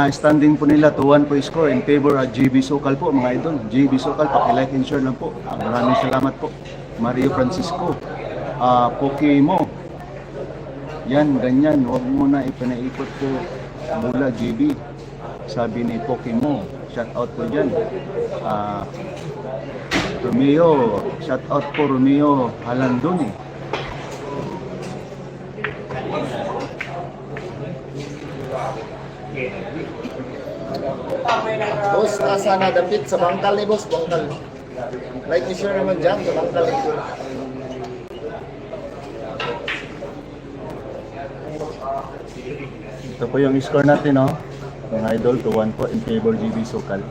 Standing po nila 2-1 po score in favor at GB Sokal po mga idol. GB Sokal, paki-like and share lang po. Maraming salamat po. Mario Francisco, Pokimo. Yan, ganyan. Huwag mo na ipanaikot po mula GB. Sabi ni Pokimo. Shout out po dyan. Romeo. Shout out po Romeo Halandon. Boss, nasa nadapit sa bangkal ni boss, bangkal. Like and share naman dyan sa bangkal. Ito po yung score natin, no? Mga idol, 2-1 po in favor GB Sokal.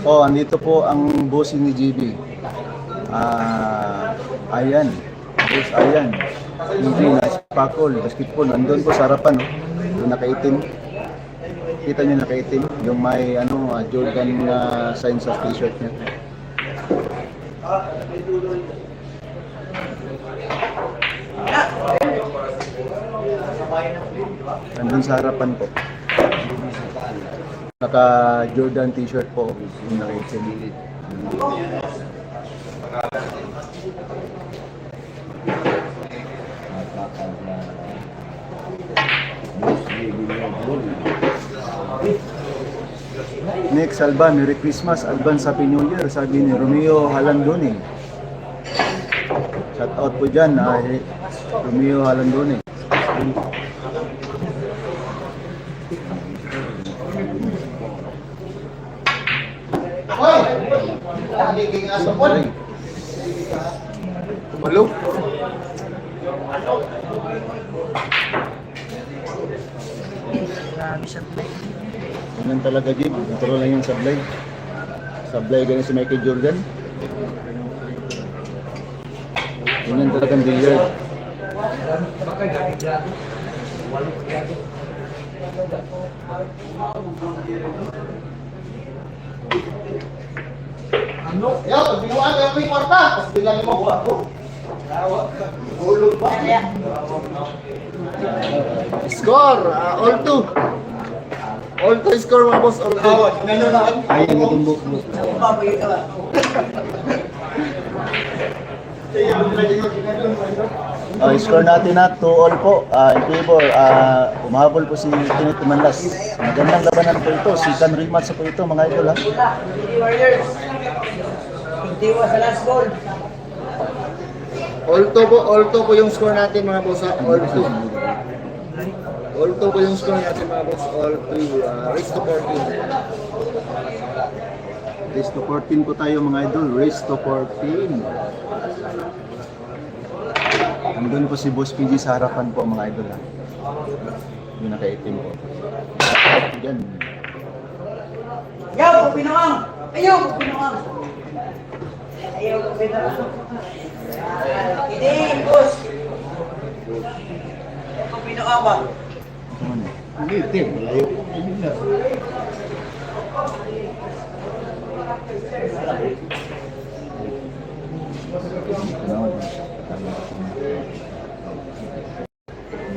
Oh, andito po ang bossing ni GB. Ayan. Boss Ayan. GB na Spakol, basketball. Andun po sa harapan, no? Yung nakaitim. Kita nyo nakaitim. Yung may Jordan sign sa t-shirt niya. Andun sa harapan po. Naka Jordan t-shirt po. Yung nakaitim. Next, Alban, Merry Christmas, Alban, Happy New Year, sabi ni Romeo Halandoni. Shout out po dyan, Romeo Halandoni. Hello? Ganyan talaga, Jim. Kontrol lang yung sablay. Sablay ganyan si Michael Jordan. Ganyan talagang dealer. Ano? Yo, binuan ko yung kwarta. Tapos bilang mo buha ko. Hulog ba? Score! All two. All two score mga boss. All two. Ayun yung tumbok mo. Score natin na 2-all po. In favor. Umahabol po si Tinit Manlas. Magandang labanan po ito. Sikan rematch po ito mga idol, ha. Tiwa sa last goal. All two po yung score natin mga boss. All two. All two po yung score natin mga boss. All two. Race to 14. Race to 14 po tayo mga idol. Race to 14. Andun po si Boss PG sa harapan po mga idol, ha. Yung nakaitim po. Yan. Ayaw, pinuang! Ayaw, pinuang! Ayaw, pinuang! Hindi, boss! Ayaw, pinuang ba? Hindi, tim. Malayo.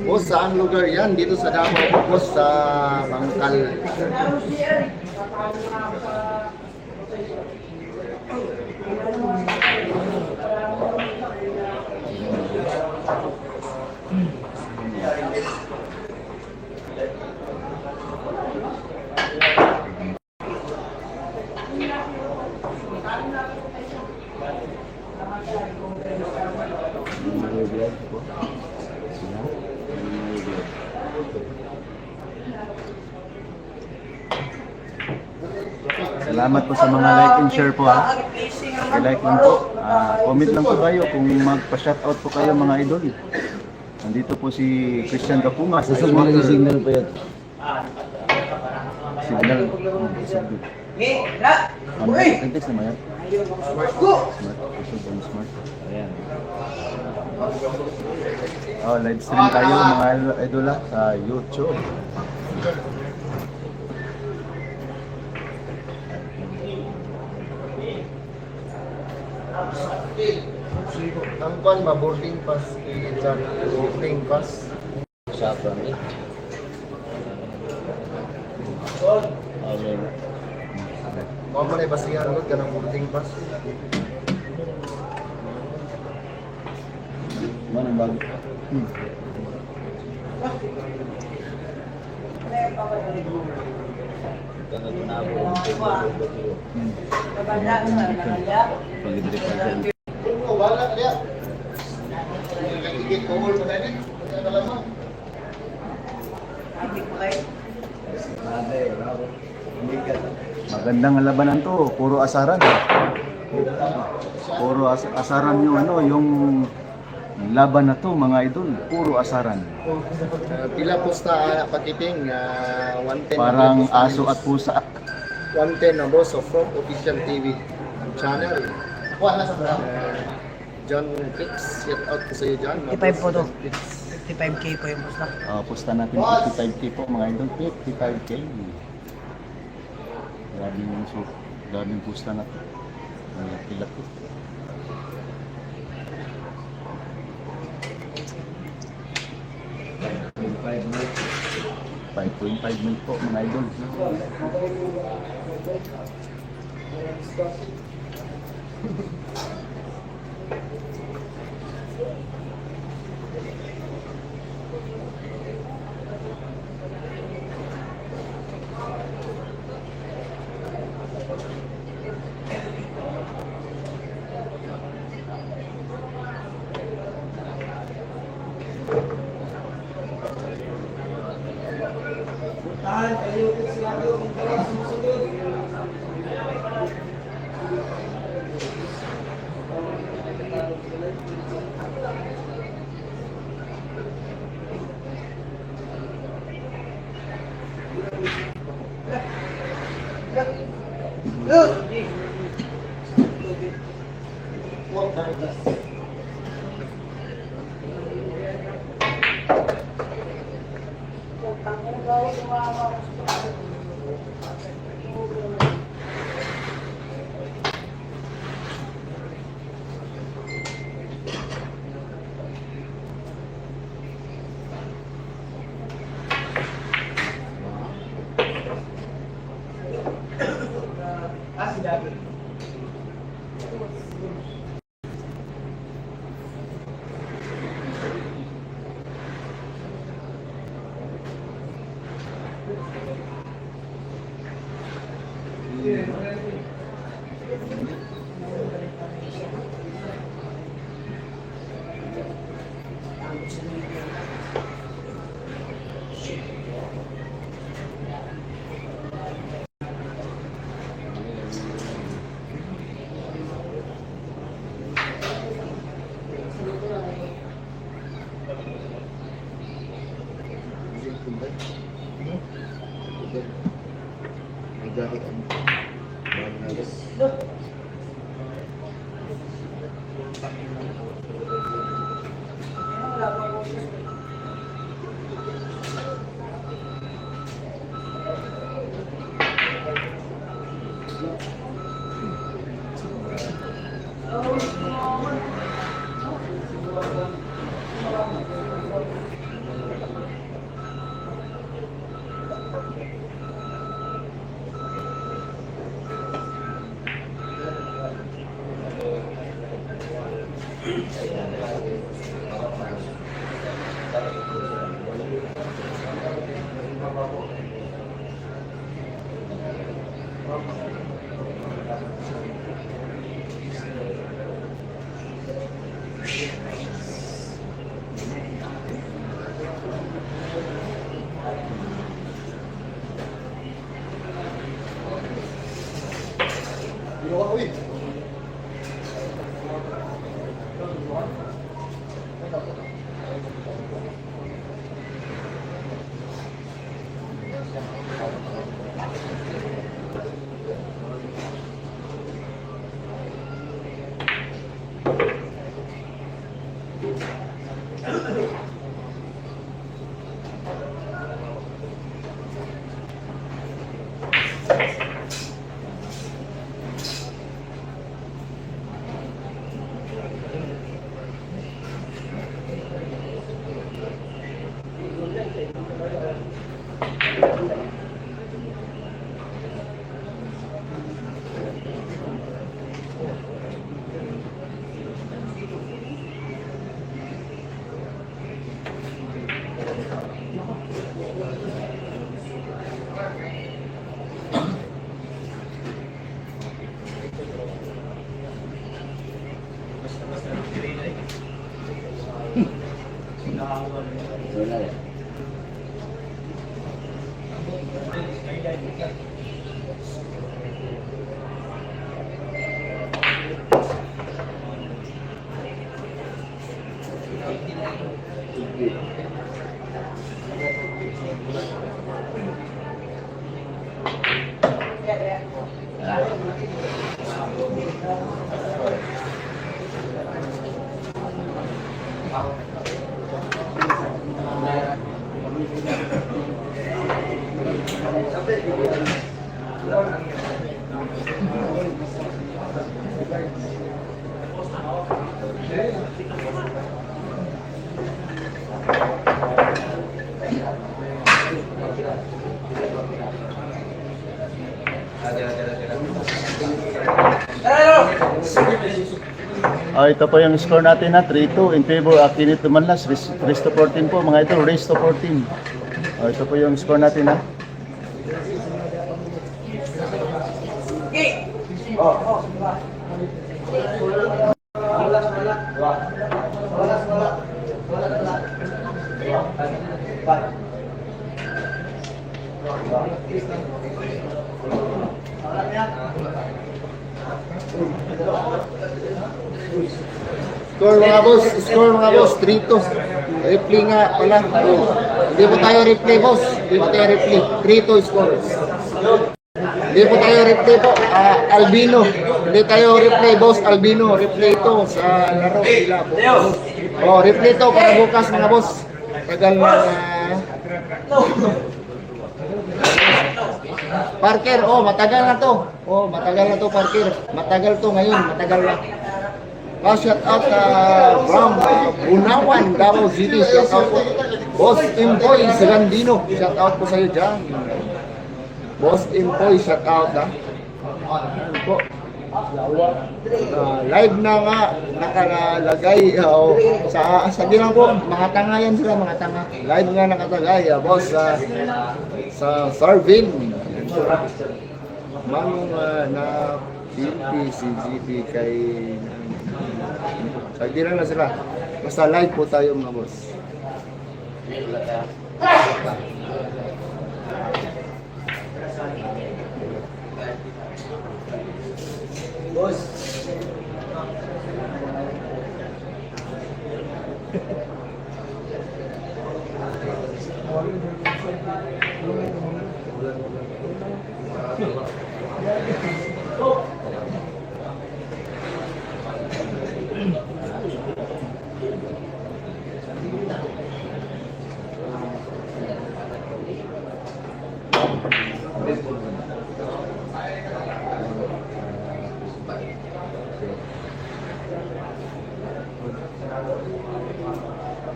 Boss, saan lugar yan? Dito sa Davao, boss, sa Bangkal. Salamat po sa mga like and share po ha. I-like lang po. Comment lang po kayo kung magpa-shoutout po kayo mga idol. Nandito po si Christian Kapunga sa Gusto mo lagi signal pa yan. Signal. Uy! Context naman yan. Go! Smart. Smart. Ayan. Oh, live stream tayo mga idol ha, sa YouTube. Ang kwan ba, boarding pass, exam, boarding pass. Sa front eh. Amen. Mga man ay basihan ko, ganang boarding pass. Manang bago. Kaya ginabo ang pagbabago. Pag-idrip ka dyan. Oh, wala kaya. Nagigit ko all mo dali. Kaya kalamang. Magandang labanan to, puro asaran. Puro asaran yung ano, yung laban na to mga idol, puro asaran. Pila posta pakiting, 110. Parang aso at pusa. 110 na boss of From Official TV channel. Wala sa John Fix, shout out ko sa iyo John. 55 po to. 55k po yung post na. Pusta natin 55k po mga idol, 55k. Grabing pusta na to. Ang laki-laki. 5.5 mil po mga idol. So na rin. Ito po yung score natin na 3-2 in favor Akinit Dumanlas, race to 14 po mga ito, race to 14. Ito po yung score natin na. Score mga boss, 3-2. Replay nga pala. Hindi po tayo replay boss. Hindi po tayo replay. 3-2 scores. Hindi po tayo replay po. Albino. Hindi tayo replay boss. Albino. Replay ito sa laro nila po. Replay ito para bukas mga boss. Tagal na Parker, matagal na to. Matagal na to Parker. Matagal to ngayon, matagal na. Shout out from Bunawan, Davao City. Shout out po. Boss Impoy Sagandino. Shout out po sa iyo dyan. Boss Impoy, shout out ha. Po. Live na nga nakalagay sa bilang po, mga tanga yan sila, mga tanga. Live nga nakalagay, boss sa Sarvin. Manong na PNP, CGP kay hindi lang na sila. Basta live po tayo mga boss. Boss.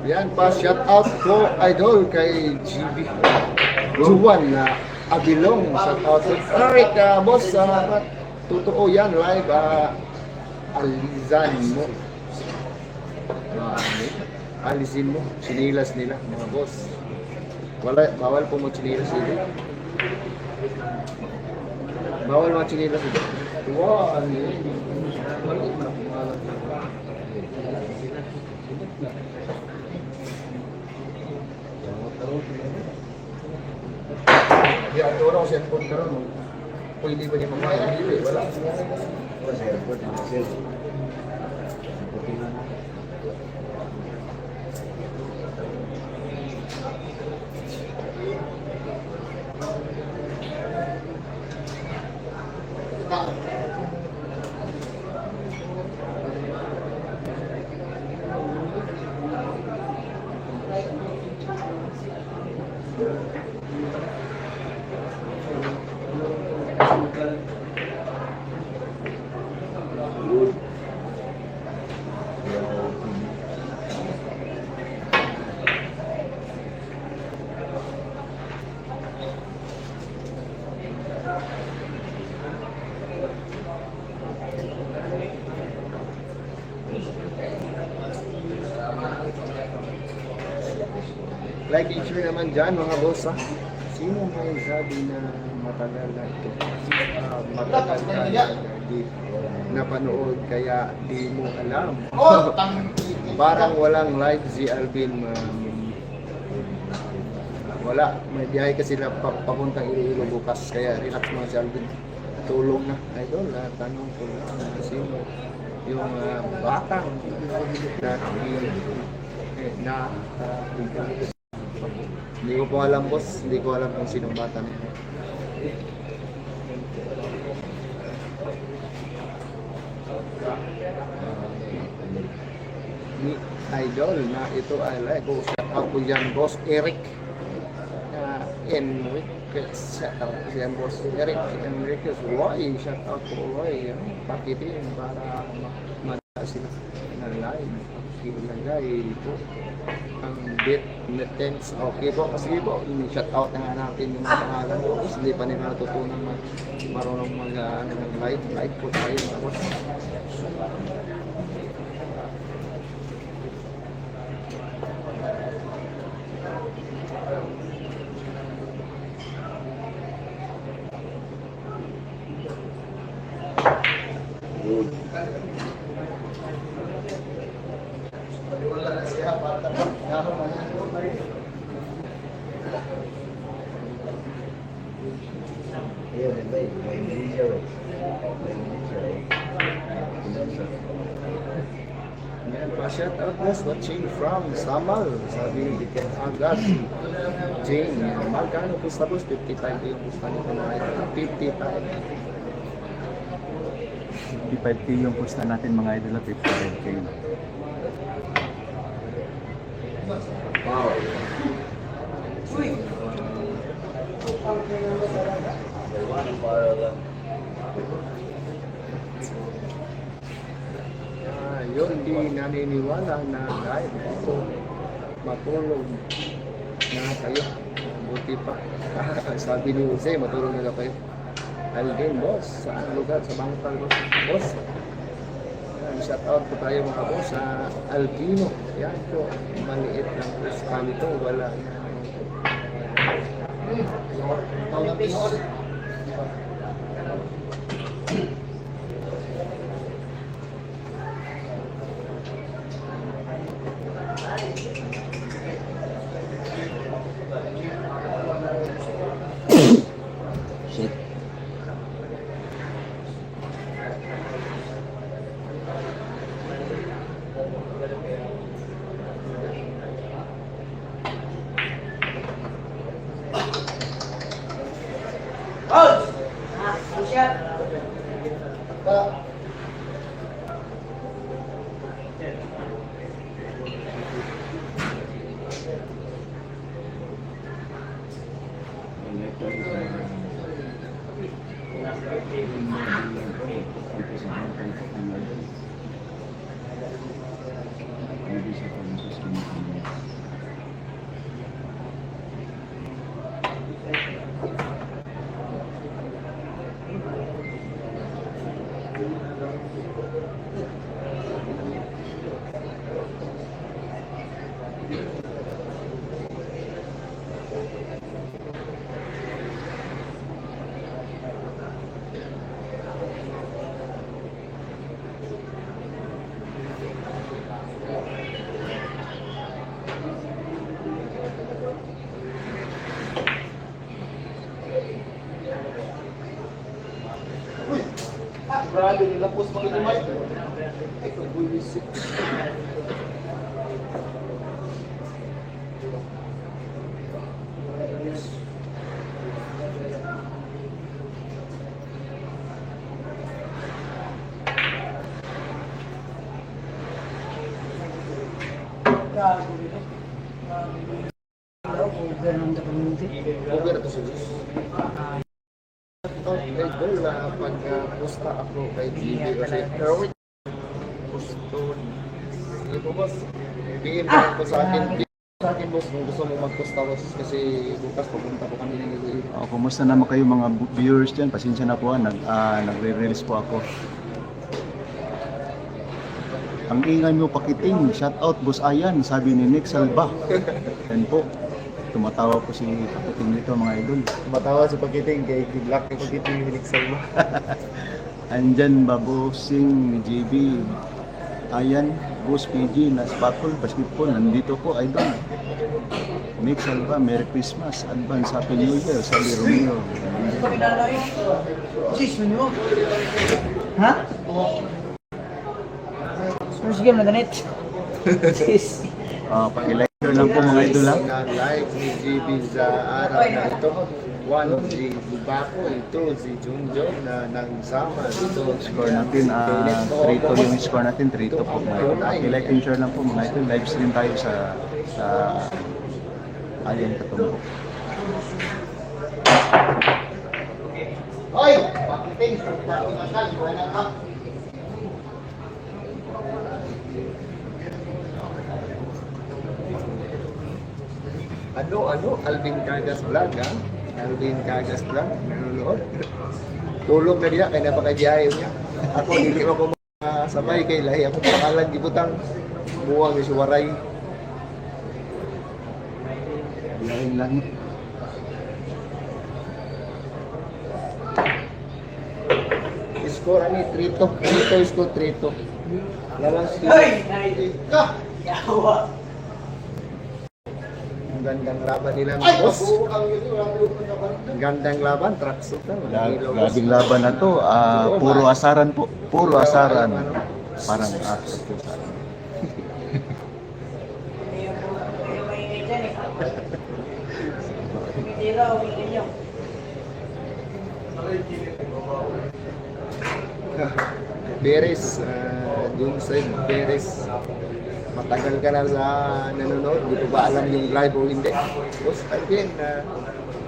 Yan pa, shout out po idol kay GB Juan na Abilong, shout out to Eric, boss, totoo yan live, alizan mo, alisin mo, sinilas nila mga boss, bawal po mo sinilas nila, bawal mo sinilas nila. Wow, ya, ito ako sa cellphone ka rin. Pwede ba niya mamaya? Hindi, wala. Wala sa cellphone. Like and share naman dyan mga boss ha. Sino may sabi na matagal na ito? Matagal na di napanood kaya di mo alam. Parang walang live si Alvin. Wala. May biyahe kasi na papuntang Iloilo bukas. Kaya relax mo si Alvin. Tulong na. Idol, tanong ko na sino yung batang na hindi ko po alam, boss. Hindi ko alam kung sinong bata na yun. Ni idol na ito ay like ko shout out po dyan, boss Eric Enriquez. Shout out po dyan, boss Eric Enriquez. Roy, shout out po Roy. Pakitin para madala sila na live. Ilagay po ang bit netens. Okay po, kasi po shout out na nga natin yung mga pangalan po, kasi hindi pa nila natutunan marunong mag live. Like po tayo mga boss. Yan pa, shout out guys, watching from Samal. Sabi ni Ken Agad, Jane, magkano pusta boss? 55 yung pusta nito na 55. 55K yung pusta natin mga idol, 55K. Wow. Yun, di naniniwala na dahil ito matulog na kayo. Buti pa. Sabi ni Jose, matulog na kayo. Alvin, boss, saan lugar? Sa Bangkal, boss. Shout out po tayo mga boss sa Albino. Yan po, maliit lang po sa kanto. Wala yan. Shit. Grabe nila po sa mga limay. Ito bulisik. Ganun na community. Okay na to sa Diyos. Kay Gol na pag-posta ako kay GB kasi Kerwin gusto hindi po boss PM na po sa akin boss kung gusto mo mag-posta boss kasi bukas pupunta po kami ng Iloilo. Kumusta naman kayo mga viewers dyan? Pasensya na po, nagre-release po ako. Ang ingay mo pakiting, shout out boss Ayan, sabi ni Nick Salba. Yan po, tumatawa po si pakiting nito mga idol. Matawa sa pagkiting kay Black kay pagkiting ni Nick Salva. Andyan babosing ni JB Ayan, Boss PG, Nasbakol, Basketball, nandito po, idol. Mix Alba, Merry Christmas, Advance Happy New Year, Sally Romeo. Sis, mo? Ha? First game na ganit. Sis. Pakilike lang po mga idol ha. Na live ni GB sa araw na ito. One, si Bako, ito, si Junjun na nagsama. Ito, Score natin, 3-2 yung score natin, 3-2 po mga idol. Pakilike and share lang po mga idol. Live stream tayo sa Alien Katumbo. Hoy! Pakiting! Pakimasal! Wala ka! Ano? Alvin Cagas Vlog, ha? Alvin Cagas Vlog, nanonood. Tulog na diya, kaya napakabiyahe niya. Ako, hindi ako sabay kay Lahi. Ako pangalan, gibutang buwang ni Suwaray. Lahing langit. Score ani 3-2. 3-2 score 3-2. Lawan si Ka. Yawa. Ang gandang laban nila, boss. Ang gandang laban, tracksuit na. Grabing laban na to. Puro asaran po. Puro asaran. Parang after po asaran. Beres, Johnson, Beres. Matagal ka na sa nanonood, di ko ba alam yung live o hindi. Boss, again,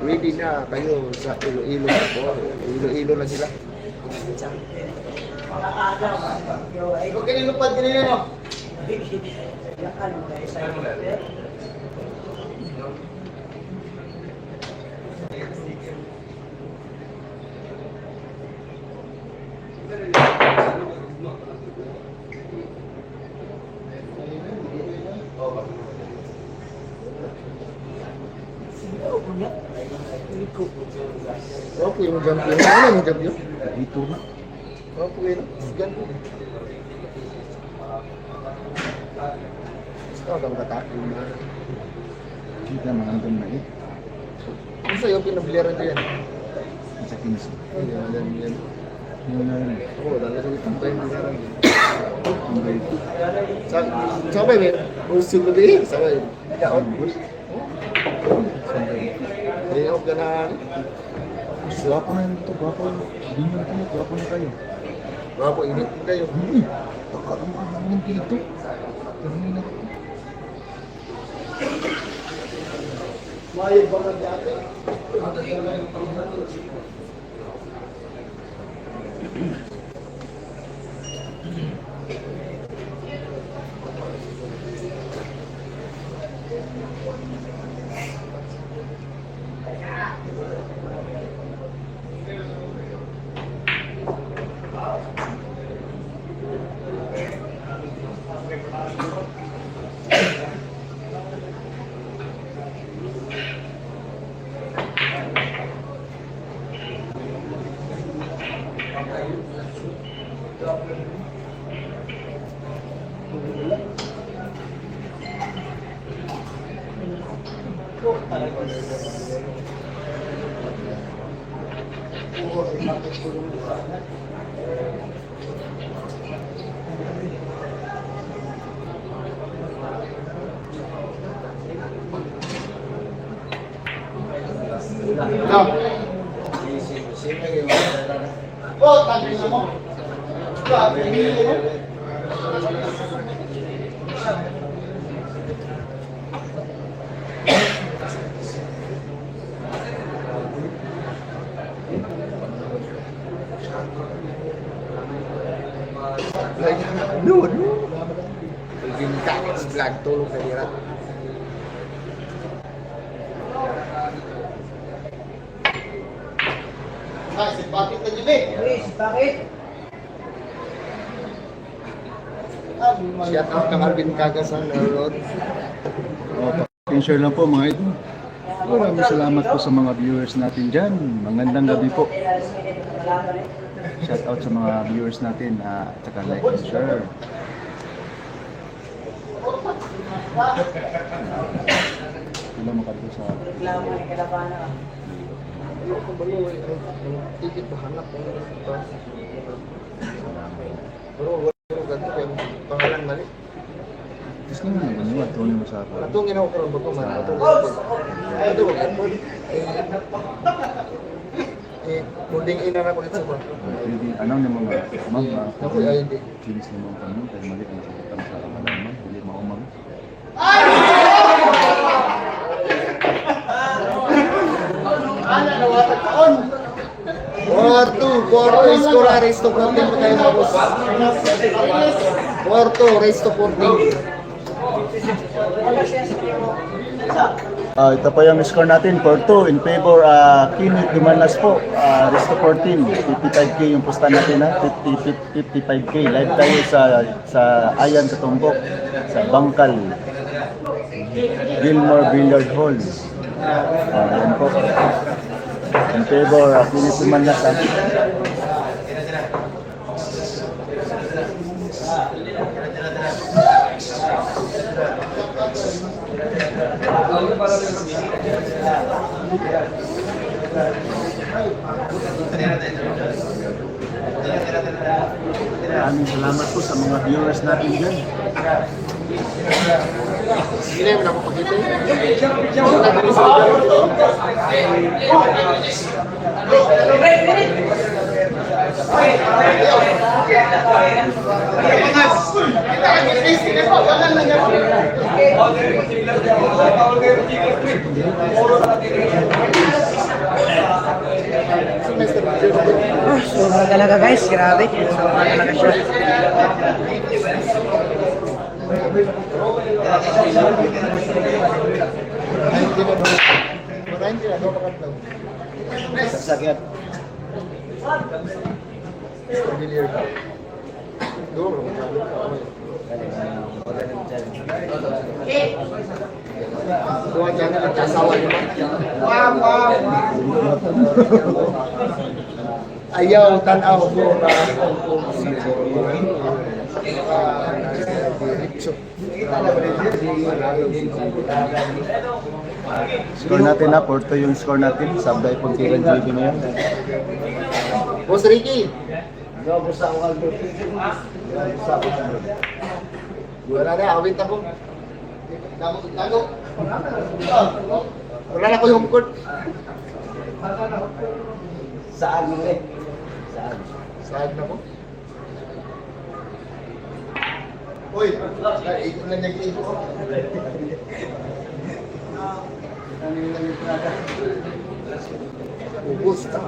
ready na kayo sa Iloilo na po. Iloilo na sila. Huwag kinilupad kanina, no? Okay, yung champion. Ano yung champion? Dito na. Okay, gan. Gusto ka magatakin na. Kita mga andun na eh. Ano sa'yo pinabliran diyan? Sa 15. Yan, yan. Yun na yun. Oo, dahil sa itong time na lang. Ang gaito. Sabay, may usul na din. Sabay. Yaon. Ayaw ka na. Gwapo na yun ito. Gwapo. Hindi nyo na kayo. Gwapo na kayo. Bapo, init kayo. Ang dito. Kanina. Mayag ba mag-ate? Oh, tangin mo. Grabe, mo. No. Yung kakit vlog, tulong ka nila. Ay, simpatik na dyan eh. Bakit? Shout out kang Alvin Cagasan, nanonood. Share lang po mga idol. Maraming salamat po sa mga viewers natin dyan. Magandang gabi po. Shout out sa mga viewers natin at saka like and share. Wala mo kalito sa... Reklamo ni Kalapana. Ano kung balo eh, ang ticket ba hanap ko ito? Pero wala ganito kaya pangalan mali. Gusto nga naman yun, ito mo sa ako. Atong ginawa ko rin ba ko man? Atong ginawa ko. Holding in na ako ito ba? Ano na mga ma'am, Ako ay hindi. change na mga kami, kaya mali ang sakitang sa kamalaman, hindi maumang. Porto, score race to 14 pa tayo tapos. Porto, race to 14. Ito po yung score natin, Porto in favor, Kinit Dumanas po, rest to 14, 55k yung pusta natin ha, 55k, live tayo sa Ayan Katumbok, sa Bangkal, Gilmore Billiard Hall. Yan po, in favor, Kinit Dumanas ha. Maraming salamat po sa mga viewers natin dyan. Hindi mo na ako pakita. Sobra talaga guys, grabe. Sobra talaga siya. Sasakyan. Dua jangan nagkasawa di ba? Ayaw tanaw ko na Score natin na, Porto yung score natin, sabday pagkiran JB na yan. Boss Ricky. Wala na, awit ako. Tago. Wala na ko yung home court. Saan mo eh? Saan? Saan na ko? Uy, ito lang nag-iipo ko. Ubus ka.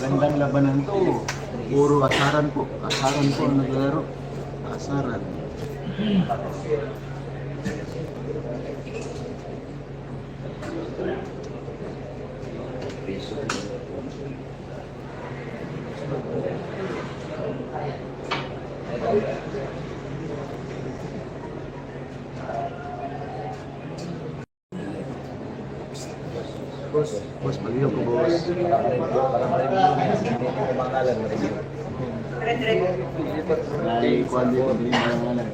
Gandang labanan to. Puro asaran po. Asaran po ang naglaro. Asaran. Boss, baliw ko boss. Para marinig hindi ko pangalan marinig. Ay, kuhan din ko din mga ngalan.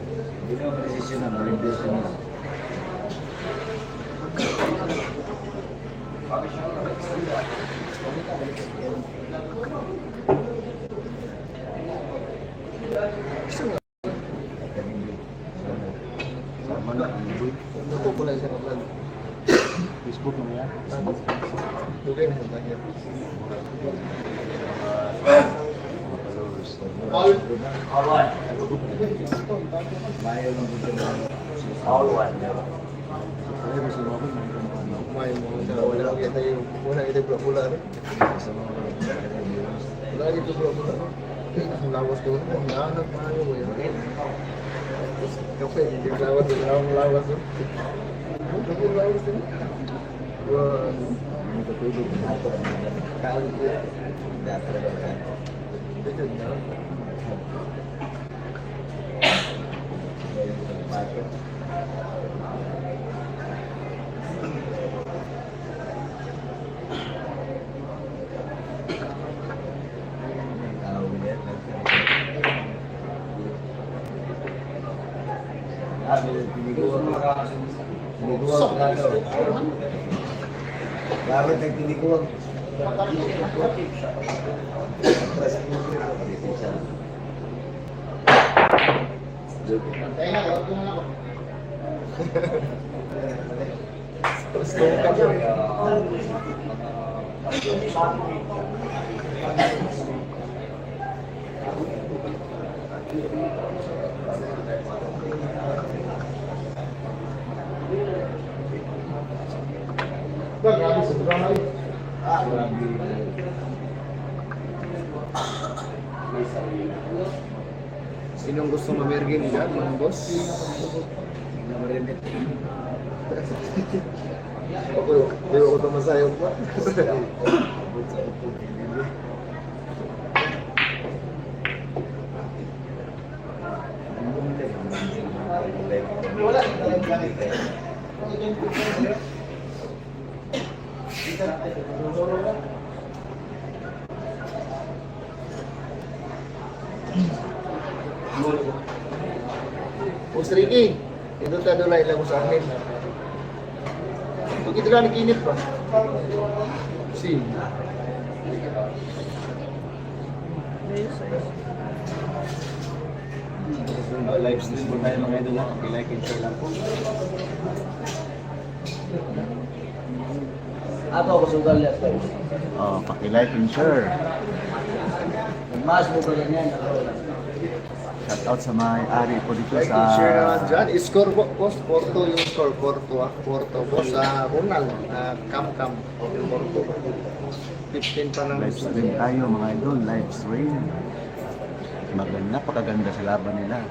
Hindi mo desisyon na marinig ko na. Sama na, boy. Ito ko lang sa kapag. Facebook mo yan. Dugay na sa kanya. Mayo ng video mo. All one. Ay, boss, lumabot na ito mga ano. May mo na wala kita yung wala kita pula rin. Wala kita pula. Ang lawas ko na, ang lahat maayo mo yan. Kape, yung lawas ko, ang lawas ko. Ang lawas ko. Wah, Matutulog na ito. kali ko. Dati na ba? Ito na. Market. Piniguan mo. Piniguan ka ano. Bakit nagpiniguan? Tayo na, huwag mo na ako. Grabe sa drama eh. Sinong gusto mamergin dyan, mga boss? Hindi ko ito masayang pa. Boss Ricky, ito tayo lang ilang sa akin. Begitu lang nakinip pa. Si. Live stream po tayo mga idol. I-like and share lang po. Ako ako sugal niya. Paki-like and share. Mas mo ba ganyan? Shout out sa mga ari po dito Like sa and share naman dyan. Score boss, Porto yung score. Porto Porto. Boss, Ronald. Cam. Porto. 15 pa lang. live stream tayo mga idol. Live stream. Napakaganda sa laban nila.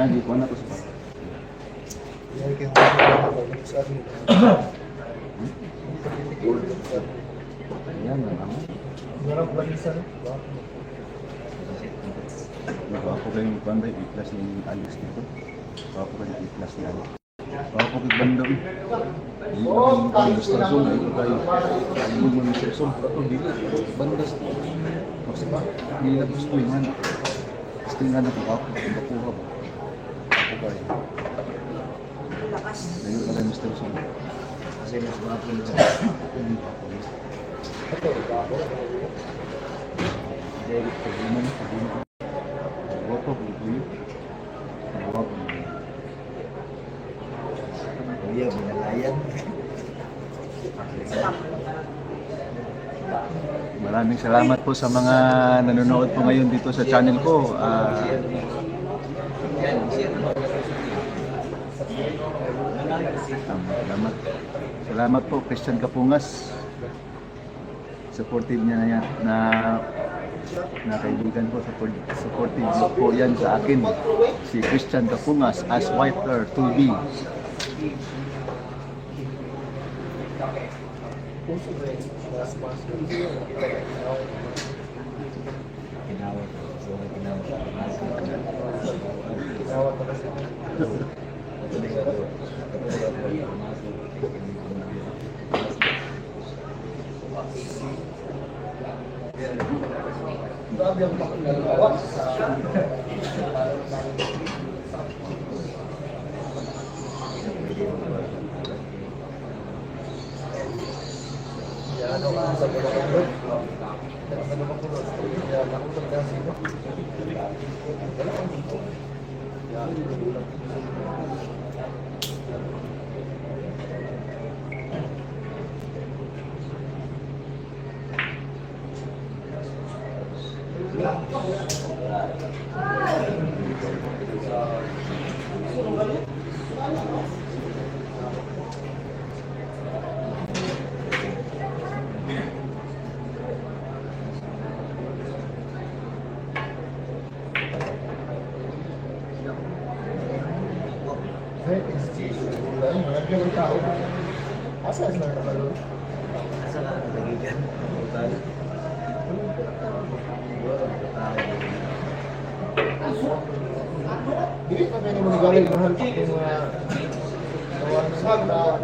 Hindi ko na to sa Ayan, naman. Ako kayo panday i-plus ni Alice dito. Ako kayo i-plus ni Alice. Ako kayo bandang. Ang distrasyon ay kayo. Ang mo ni distrasyon. Ako dito. Bandas. Kasi ba? Hindi na gusto yung ano. Gusto yung ano ko ako. Bakuha ba? Ako kayo. Ngayon ka lang distrasyon. Kasi mas mga puno. Hindi pa ako. David, pag-iman. Wapo, pag-iman. Wapo. Iya, binalayan. Maraming salamat po sa mga nanonood po ngayon dito sa channel ko. Salamat. Salamat po, Christian Kapungas. Supportive niya na yan, na kaibigan ko, supportive po yan sa akin. Si Christian Kapungas as Whiter 2B. Kinawat. So, kinawat. Grabe ang pakalawas. Yan ang sa mga Asa na nakalun? Asa ka nalagigan? Total. Hindi pa pwede mo nagaling mahal kung tawag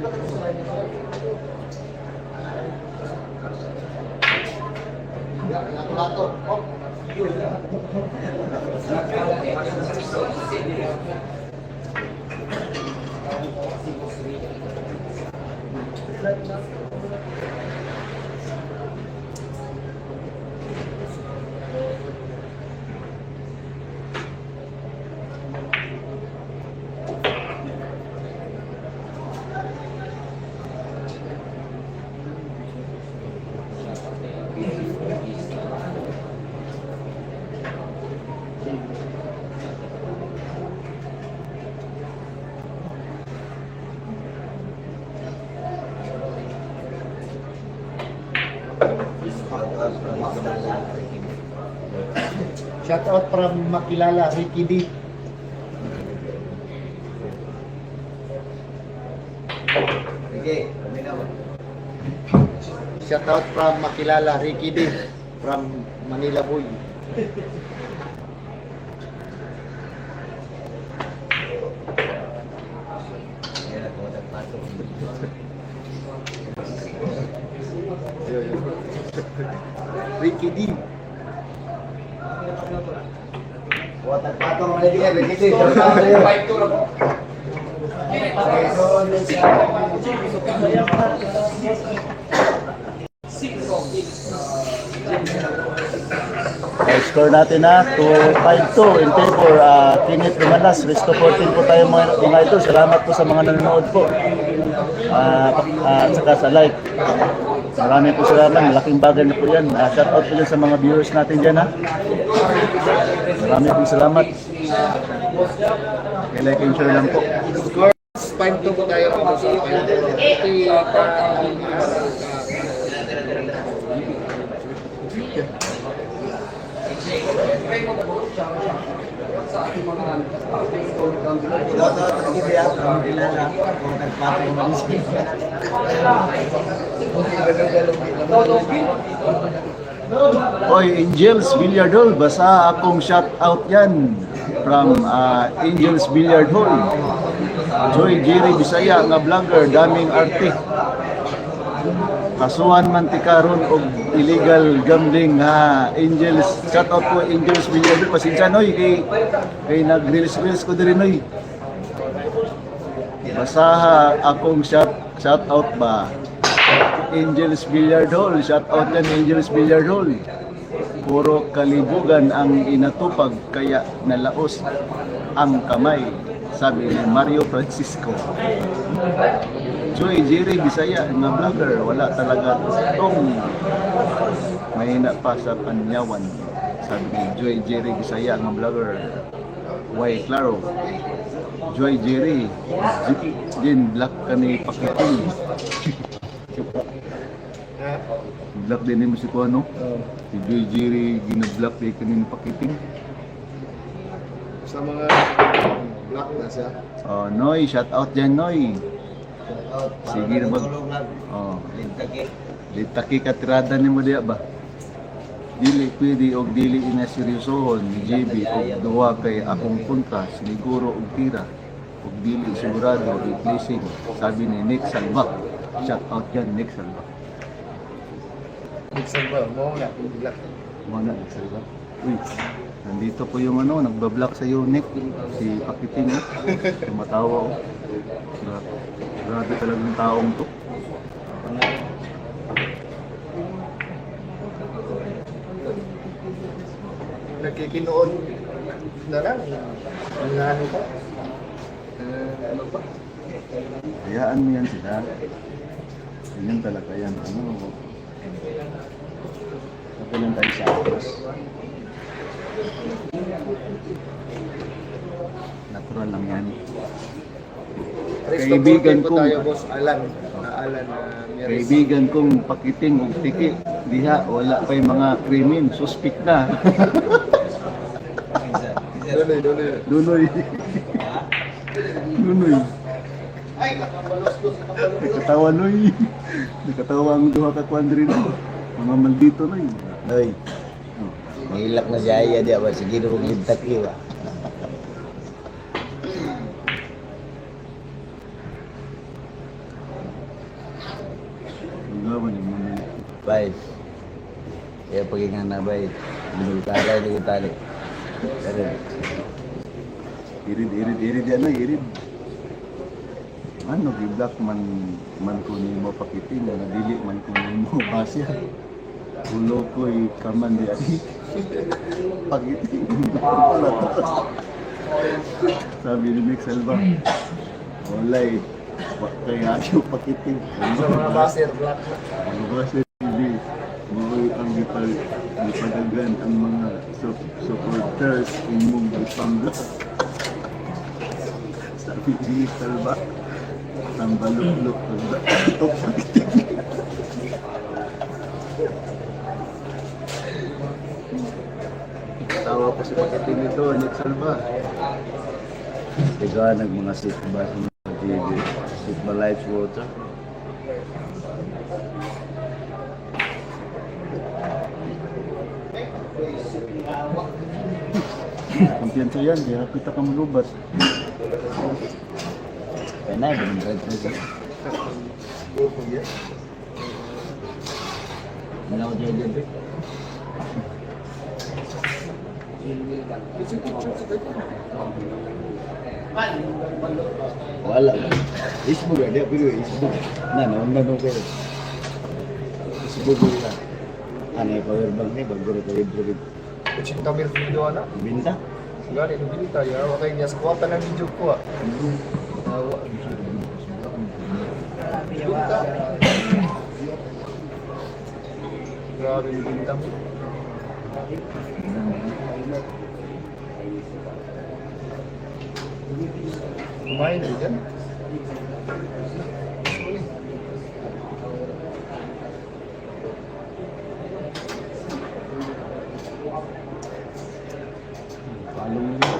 na lato. Oh. Shout out from Makilala, Ricky D. Sige, kami naman. Shout out from Makilala, Ricky D. From Manila Boy. Yan ako nagpasok. Ricky D. Patong na din, kasi sa Score natin na 2-5-2 in favor Kenneth Dumalas. Resto 14 po tayo mga ito. Salamat po sa mga nanonood po. At saka sa like. Marami po salamat. Malaking bagay na po yan. Shout out po dyan sa mga viewers natin dyan ha. Marami po salamat. Like and share lang po. Scores 5-2 po tayo. 5-2. Oy, Angels Billiard Hall, basta akong shout out yan from Angels Billiard Hall. Joy Jerry Bisaya nga vlogger, daming arte. Kasuhan man ti karon og illegal gambling ha. Angels, shout out po Angels Billiard Hall. Pasensya noy kay nag-reels ko diri noy. Basta akong shout out ba. Angels Billiard Hall, shout out yan Angels Billiard Hall. Puro kalibugan ang inatupag kaya nalaos ang kamay, sabi ni Mario Francisco. Joy Jerry Bisaya nga vlogger, wala talaga tong mahina pa sa panyawan, sabi ni Joy Jerry Bisaya nga vlogger. Why klaro Joy Jerry din black kani pakiting. Black din mo si Kuano. Si Joy Jerry gina-black din kanin pakiting. Sa mga black na siya. Oh, Noy, shout out dyan, Noy. Sige na mag... Oh, Lintaki. litaki katirada ni mo diya ba? Dili pwede og dili ina seryosohon ni JB og duwa kay akong punta siniguro og tira og dili sigurado i-placing, sabi ni Nick Salva. Shout out dyan, Nick Salva. Mixer ba? Mo nga, black. Mana Nick Salva. Uy, nandito po yung ano, nagbablock sa iyo, Nick. Si Pakiting, oh. Tumatawa, oh. Grabe talagang taong to. Nagkikinoon na lang. Ang ano pa? Ano pa? Hayaan mo yan sila. Ganyan talaga yan. Ano? Okay lang tayo sa oras. Natural lang yan. Kaibigan po kong- tayo, Boss Alan. Alan Miris. Kaibigan kong Pakiting ug tiki. Diha, wala pa yung mga krimen. Suspect na. Donoy, donoy. Dunoy. Dunoy. Ay, nakabalos ko sa kabalong. Nakatawa noy. Nakatawa ang duha ka kwandri no. Mga maldito noy. Noy, nilak na siya iya di ba? Sige na kong lintaki ba? Lugawan yung mga Bay. Kaya pagiging na bay. Talay na yung tali. Pero, irid ano, irid. Ano, gi-black man ko ni mo pakitin, nadili man ko ni mo basya. Ulo ko'y kaman di adi. Pakitin. Wala to. Sabi ni Mix Alba, walay, kaya ayaw pakitin. Sa mga baser, black. Ang basya, hindi. Maoy ang ipadagan ang mga supporters imong ipanggas. Sabi ni Mix Alba, ang balok-lok ito pakitin. Tawa ko si pakitin nito, Nick Salva. ikaw nag mga sit ba sa mga TV? Sit ba lights water? Kumpiyansa yan, kaya kita ka malubat. Kaya na, binigay ko siya. Ano ko dyan dyan? Wala. Isbog ada pero isbog. Nanon kayo. Isbog ko. Ano yung power bank ni bago rin kayo ibig. 80,000 video na. Binta? Gani, nabili tayo. Wakay niya sa kuwata ng video ko. Tawa. Grabe yung binta mo. Kumain na dyan. Palong nyo.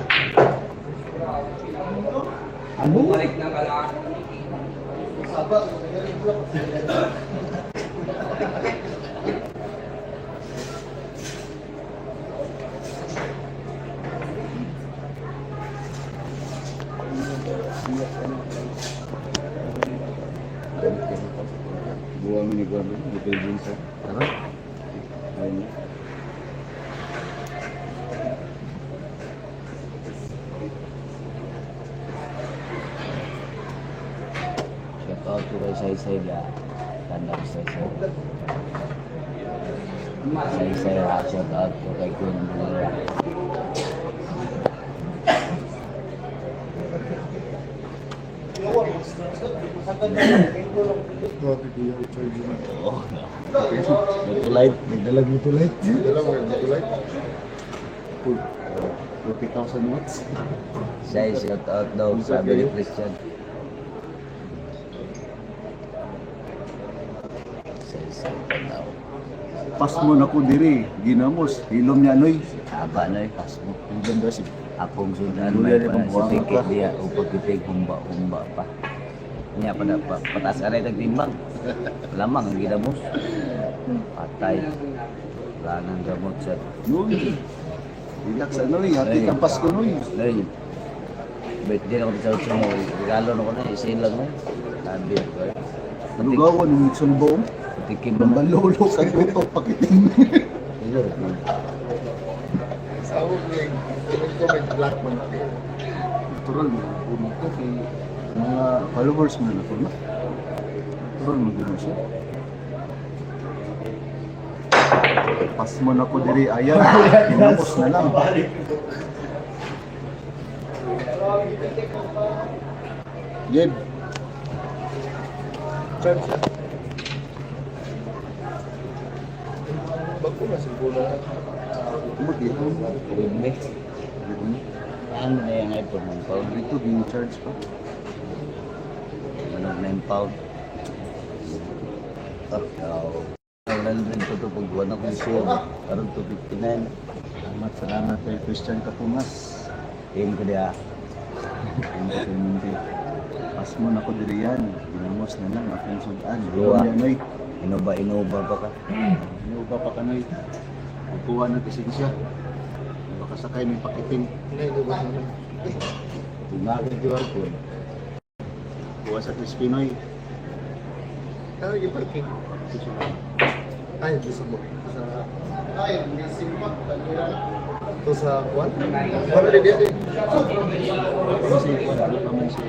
Buang ni gua di Beijing sa. Apa? Ayun. Shout out to kay Say ya. Tanda ko Say. Say shout out to kay Kun Bulera. Grabe ko yung charge mo. Oh. Nagtulight, nagdalag mo tulight. Dala mo yung tulay. 40,000 watts. Say shout out daw sabi ni Christian. Say daw. Pas mo na ko diri, ginamos, hilom niya noy. Aba na pas mo. Ang ganda si Akong sundan Luya may di pa pambuang si tiket ka. dia upag kitig humba pa. Nya pada patas ka rin timbang. Lamang ang gidamos. Patay. Wala nang gamot sa Noy. Relax noy, hati kang Pasko noy. Ay. Bet din ako sa utso mo. Regalo na ko na isin lang mo. Sabi ko. Lugawan ng Nixon Boom. Tikim naman. Balolo ka ito pakitin. Ilo. Sawag mo yung comment black mo na. Natural mo. Puno ko kay mga followers mo na ito na. Natural mo din siya. Pas mo na ko diri, ayan. Ginamos na lang. Jed, Charge na. Bago na siguro na. mag-ito. Rumi. Ano na yung iPhone ng pound? Dito, bin-charge pa. Ano na yung pound? Ang lalabin ko ito pag buwan akong share. Karoon 259. Salamat kay Christian Kapungas. Tingin ko dia. Ang hindi. Pas mo na ko diri yan. Ginamos na lang. Akong sudan. Luwa. Yan, oy. Inuba pa ka. Ano ba pa kanoy? Kukuha ng kisensya. Baka sakay may pakiting. Nailubos mo na. Tumagin ko ko. Kuha sa Crispinoy. Ano yung parking? Ay, gusto mo. Sa... Ay, missing pa. Ito sa Juan? Wala rin yan eh. Kasi wala pa man si...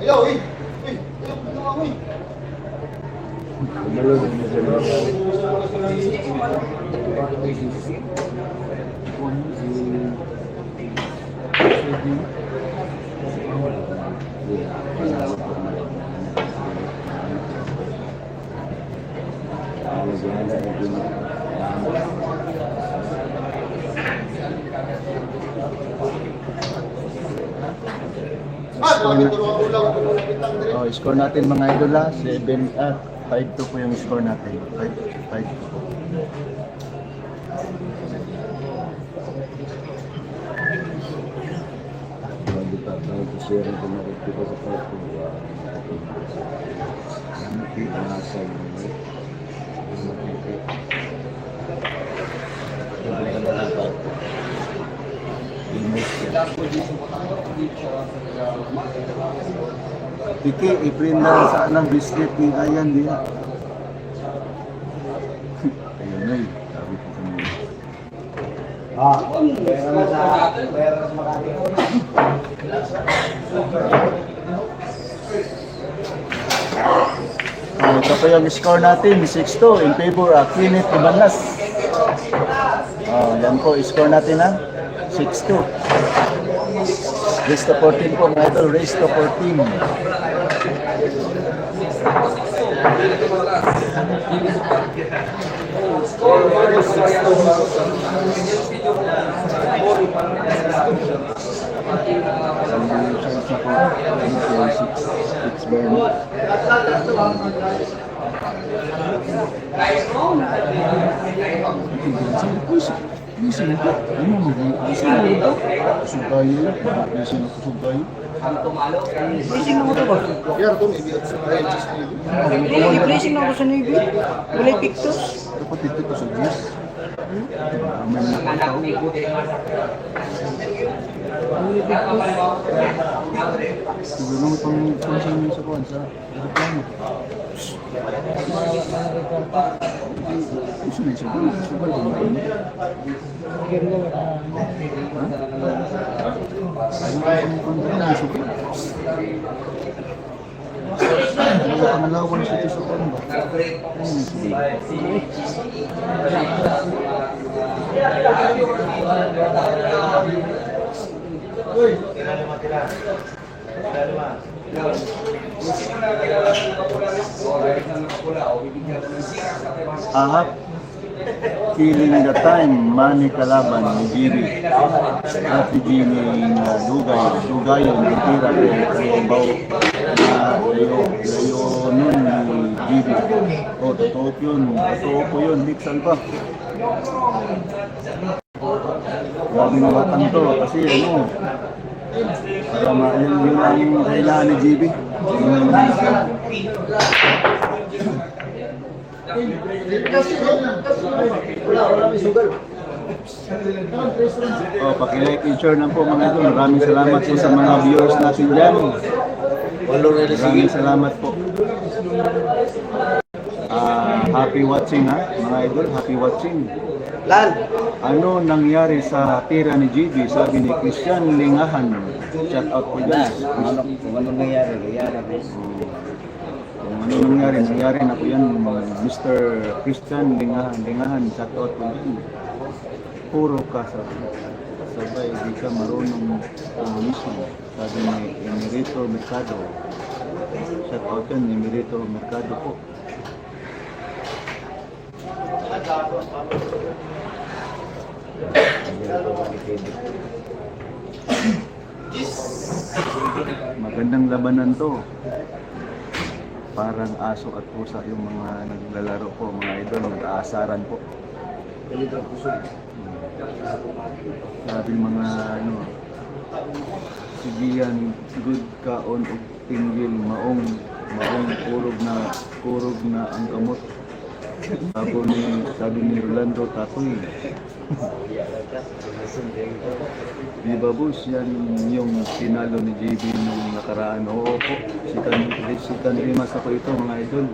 Ayaw, eh! Eh! Ayaw, eh! Oh, score natin mga idol ha, 7 at 5-2 po yung score natin. 5-2 po. Iki, i-print na sa anang biscuit ni Ayan diya. Ayun na eh, sabi ko kanina. Ito po yung score natin, 6-2 in favor of Kenneth Ibanlas. Yan po, score natin ha, 6-2. Race to 14 po mga idol, race to 14. Gising ko. Ano mo? Gising ko. Sugayo. Gising ako sugayo. Blessing na mo to ba? Yan, ito may biyot sa French. Hindi, blessing na ako sa Navy. Walay pictures. Dapat dito ko sa gis. May mga tao. Siguro naman pang konsumin sa kuwan sa reklamo. Gusto na siya. Sugal ko na rin. Pangalawan siya ito sa kuwan ba? Ahap, feeling the time, Manny Kalaban, ni Giri. At si Gini na Dugayo, na tira kayong baw na layo nun ni Giri. O, totoo po yun, Mixal ba? Grabe na batang to, kasi ano, para yun ang kailangan ni GB. Paki-like and share na po mga idol. Maraming salamat po sa mga viewers natin dyan. Maraming salamat po. Happy watching ha, mga idol. Happy watching. Ano nangyari sa tira ni GB? Sabi ni Christian Lingahan. Shout out po dyan. Kung ano nangyari, Kung ano nangyari na po yan, Mr. Christian Lingahan, shout out po dyan. Puro ka sabay, di ka marunong mismo. Sabi ni Emerito Mercado. Shout out yan, Emerito Mercado po. Magandang labanan to. Parang aso at pusa yung mga naglalaro po, mga idol, nag-aasaran po. Sabi mga ano, sigiyan, good kaon o tinggil, maong kurog na ang kamot. Sabi ni Rolando Tatoy. Di ba boss, yan yung pinalo ni JB nung nakaraan. Oo po, si Rimas ako ito mga idol.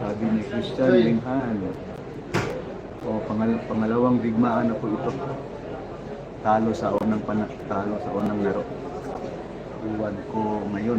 Sabi ni Christian Linghan. O pangalawang digmaan na po ito. Talo sa unang laro. Iwan ko ngayon.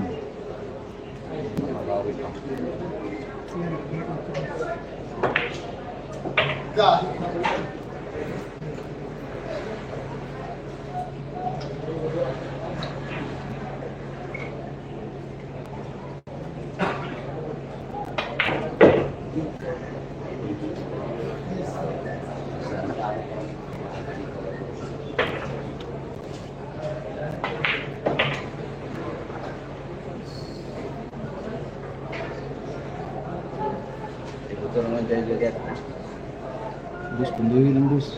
Ito naman dyan juga. Bus, punduhin lang bus.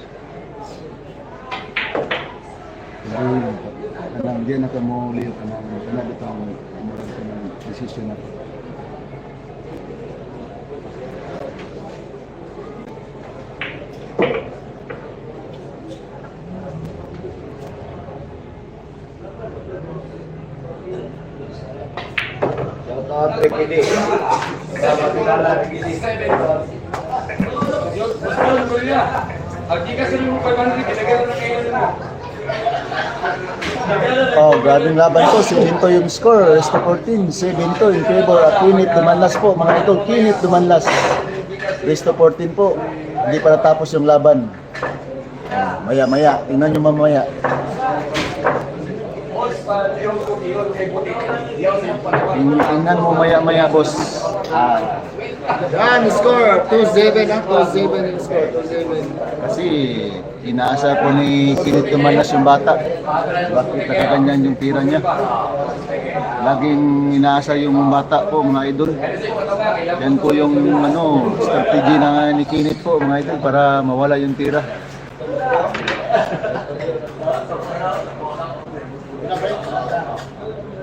Punduhin lang po. Anang, di na ka mo liyo ka na. Ano dito ang umarang ka ng desisyon na po. Shout out, Ricky. Oh, grabing laban po. Si Ginto yung score. Resto 14. 7-2 in favor at Kinit Dumanlas po. Mga idol, Kinit Dumanlas. Resto 14 po. Hindi pa natapos yung laban. Maya-maya. Tingnan nyo mamaya. Tingnan mo maya-maya, boss. Yan, score. 2-7 ang 2-7 yung score. 2-7. Kasi inaasa po ni Kinit Dumanlas yung bata. Bakit nakaganyan yung tira niya? Laging inaasa yung bata po, mga idol. Yan po yung strategy na ni Kinit po, mga idol, para mawala yung tira.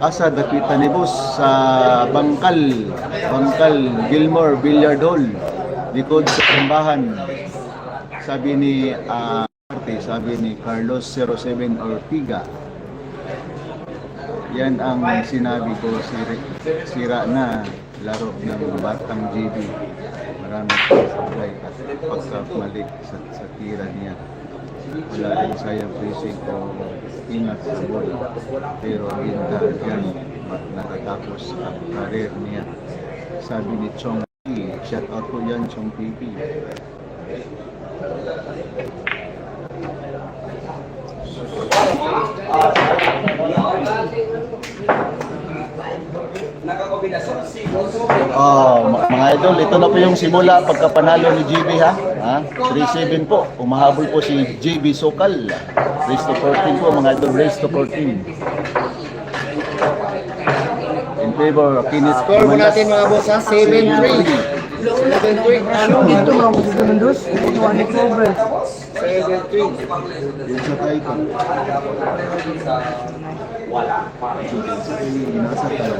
Asa dakita ni boss sa Bangkal Gilmore Billiard Hall, likod sa simbahan. Sabi ni Carlos 07 Ortiga. Yan ang sinabi ko, sira na laro ng Batang GB. Maraming sabay at pagkamali sa tira niya. Wala rin sayang pressing o ingat sa bola. Pero yan natatapos ang karir niya. Sabi ni Chong P. Shout out po yan, Chong PP. Mga idol, ito na po yung simula pagkapanalo ni GB ha. 3-7 po. Umahabol po si JB Sokal. Race to 14 po mga idol, race to 14. In favor of Kinit Score mo natin mga boss ha. 7-3. 7-3. Ito mga gusto ng dos. Ito ang recover. 7-3. Yun sa tayo ko. Nasa tayo.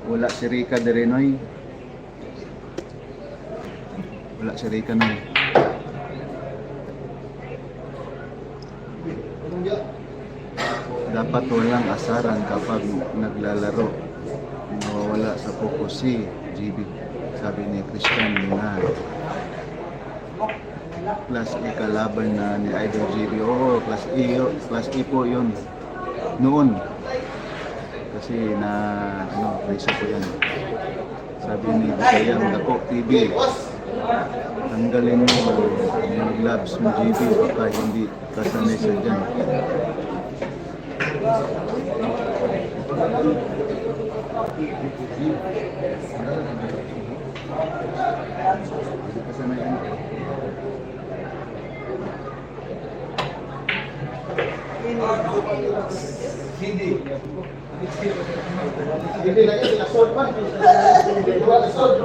Wala si Rica de Renoy. Wala si Rica Noy. Dapat walang asaran kapag naglalaro. Nawawala sa focus si GB. Sabi ni Christian na Class E kalaban na ni Idol GB. Oo, Class E po yun. Noon. Kasi preso ko yan. Sabi ni Bisayang Dako TV, tanggalin mo yung gloves mo GB baka hindi kasanay sa dyan. Hindi kasanay yan. Hindi na yun, assault man. Assault.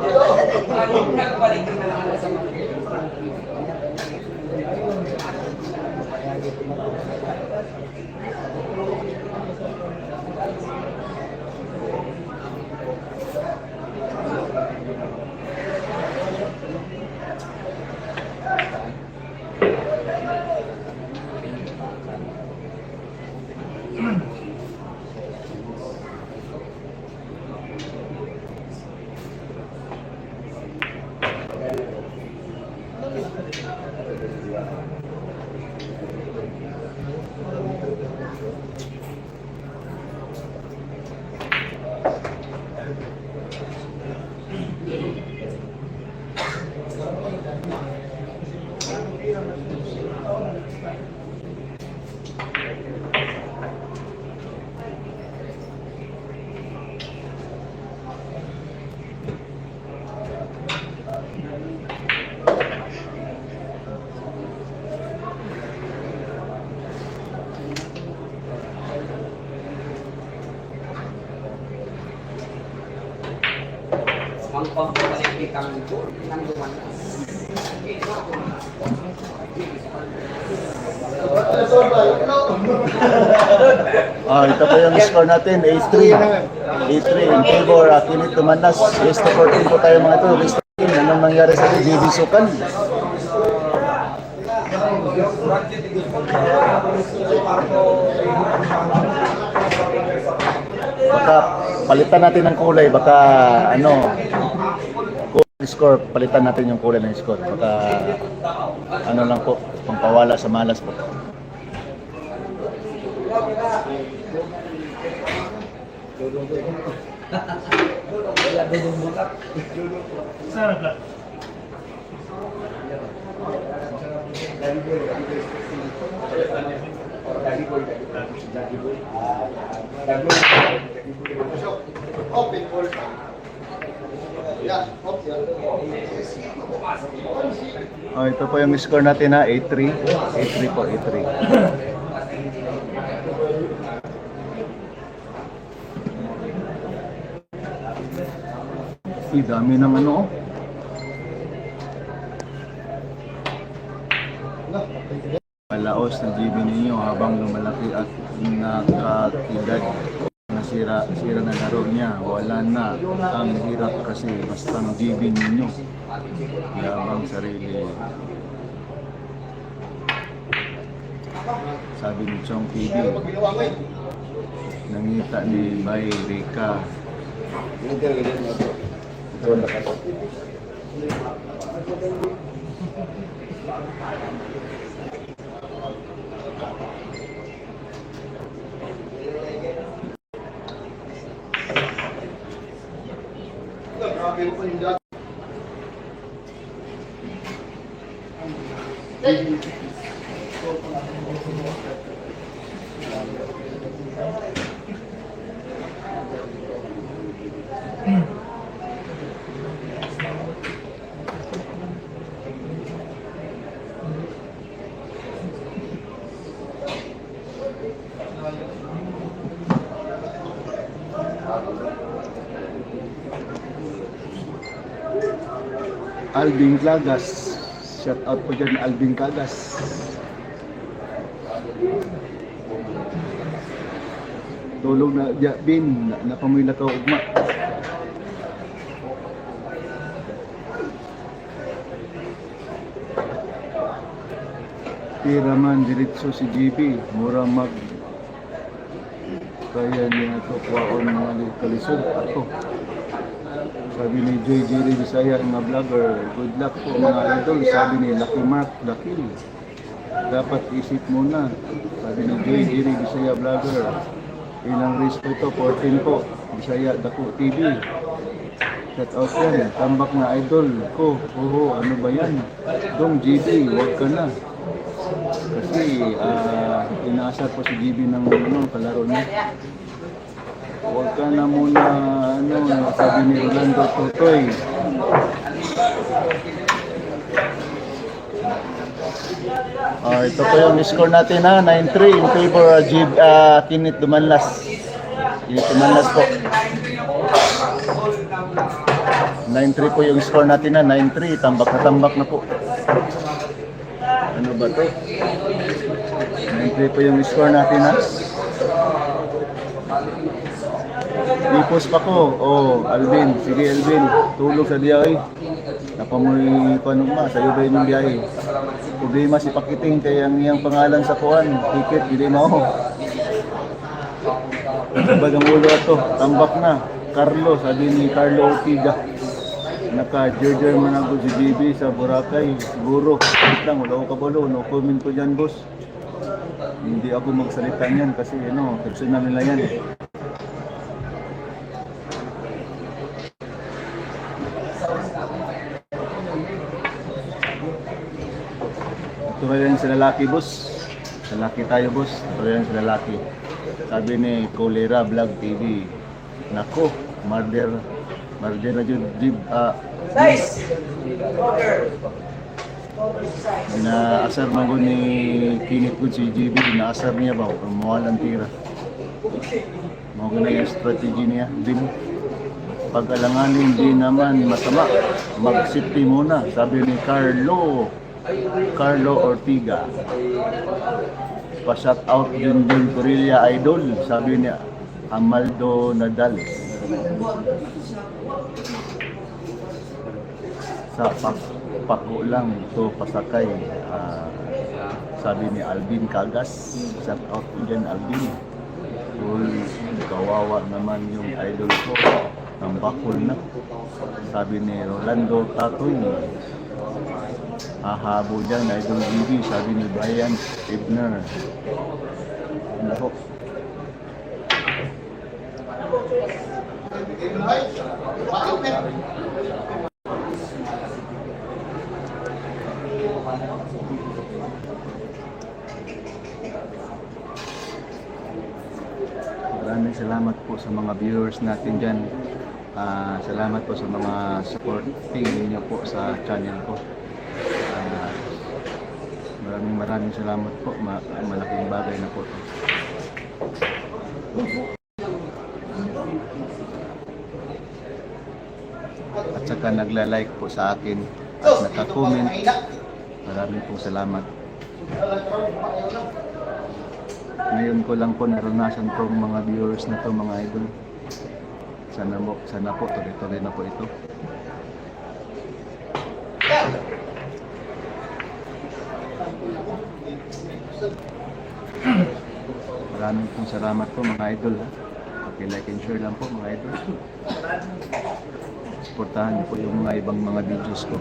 Ito po yung score natin, 8-3. 8-3 in favor, Kinit Tumanas. Yes to 14 po tayo mga ito. Basta anong nangyari sa JB Sukan? Baka palitan natin ng kulay, baka ano, score, palitan natin yung kulay ng score. Baka ano lang po, pampawala sa malas po. Open ball. Yeah, open. Ito po yung score natin na 8-3. 8-3 po, 8-3. Dami ng ano. Malaos na GB ninyo habang lumalaki at nakakidad. Sira na laro niya, wala na. Ang hirap kasi basta ang GB ninyo. Yabang sarili. Sabi ni Chong TV, nangita ni Bay Rika. Ito nakato. Alvin Cagas. Shout out po dyan, Alvin Cagas. Tulog na Bin, napamila ka ugma. Tiraman diretso si GB, mura mag kaya niya ito kwaon mga kalisod ako. Sabi ni Joy Jerry Bisaya, mga vlogger, good luck po mga idol. Sabi ni Lucky Mark, Lucky. Dapat isip muna. Sabi ni Joy Jerry Bisaya vlogger. Ilang race po ito? 14 po. Bisaya Dako TV. Shout out yan. Tambak na idol ko. Oo, ano ba yan? Dong GB, huwag ka na. Kasi inaasar po si GB ng kalaro niya. Huwag ka na muna, sabi ni Rolando Totoy. Ito po yung score natin ha, 9-3 in favor of Kinit Dumanlas. Kinit Dumanlas po. 9-3 po yung score natin na 9-3, tambak na po. Ano ba to? 9-3 po yung score natin ha. Ipos pa ko. Oh, Alvin. Sige Alvin, tulog sa diya napamoy ko ano ma, sa'yo ba yung biyahe? Problema si Pakiting kaya ang iyang pangalan sa kuwan, ticket, hindi mo. Bagang ulo ato, tambak na. Carlo, sabi ni Carlo Ortiga. Naka-jerjer man ako si JB sa Boracay. Siguro, wait lang, wala ko kabalo. No comment ko dyan, boss. Hindi ako magsalita niyan kasi personal nila yan. Ito rin sa lalaki, boss. Lalaki tayo, boss. Ito rin sa lalaki. Sabi ni Colera Vlog TV. Nako, murder na dyan. Inaasar mo ni Kinit ko si JB. Inaasar niya ba? Umuwal ang tira. Mga na yung strategy niya. Din. Pag-alanganin din naman masama. Mag-city muna. Sabi ni Carlo Ortiga. Pa-shout out din Corilla Idol, sabi niya Amaldo Nadal. Sa pako lang to pasakay, sabi ni Alvin Cagas. Shout out din Alvin. Kawawa naman yung idol ko, ang bakol na. Sabi ni Rolando Tatoy. Hahabo dyan, Idol GB, sabi ni Brian Ebner. Ano po? Maraming salamat po sa mga viewers natin dyan. Salamat po sa mga supporting ninyo po sa channel ko. Maraming salamat po. Malaking bagay na po. At saka nagla-like po sa akin at naka-comment. Maraming pong salamat. Ngayon ko lang po naranasan po mga viewers na to, mga idol. Sana po tuloy-tuloy na po ito. Maraming pong salamat po mga idol ha. Okay, like and share lang po mga idol. Suportahan niyo po yung mga ibang mga videos ko.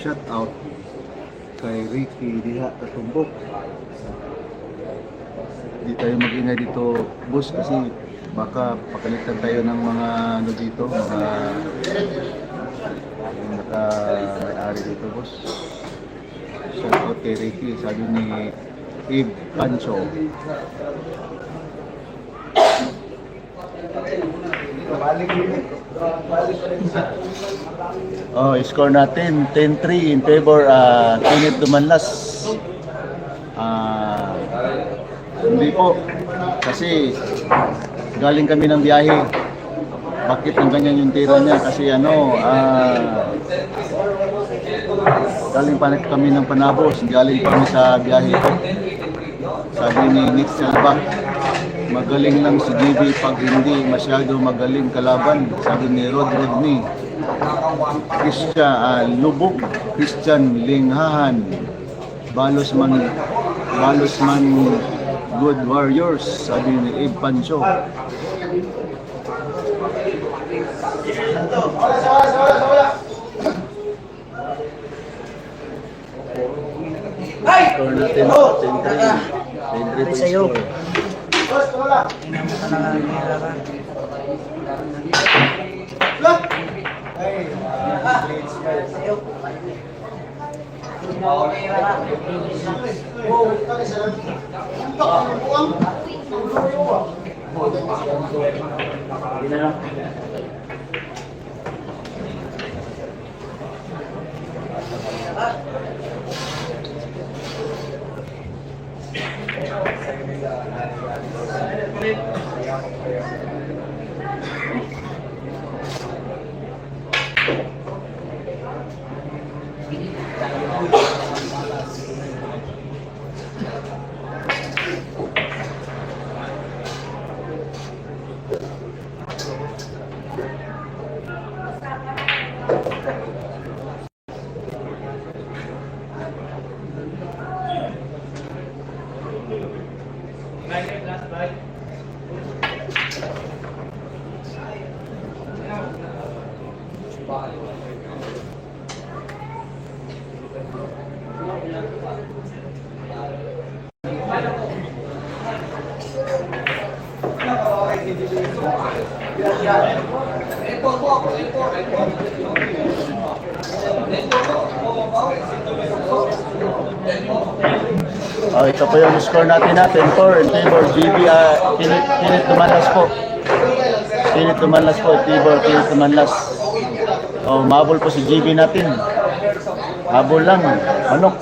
Shout out kay Ricky diha Katumbok. Di tayo mag-ingay dito, boss, kasi baka pakalitan tayo ng mga ano dito, mga naka-may-ari dito, boss. Shout out kay Ricky, sabi ni Eve Pancho. Oh, score natin 10-3 in favor Kinit Dumanlas. Hindi po kasi galing kami ng biyahe. Bakit ng ganyan yung tira niya? Kasi galing pa kami ng Panabos, galing kami sa biyahe ko. Sabi ni Nick Silva, magaling lang si GB pag hindi masyado magaling kalaban. Sabi ni Rodney Christian Lubok, Christian Linghahan, Balos man Balos man good warriors, sabi ni Abe Pancho. Score natin, 10-3. 10-3 po Sa'yo. yung score. Tingnan mo talaga ang hirapan. Ito po yung score natin 10-4 in favor GB. Kinit Tumanlas po. Kinit Tumanlas po. Kinit Tumanlas. Mabol po si GB natin. Habol lang. Manok.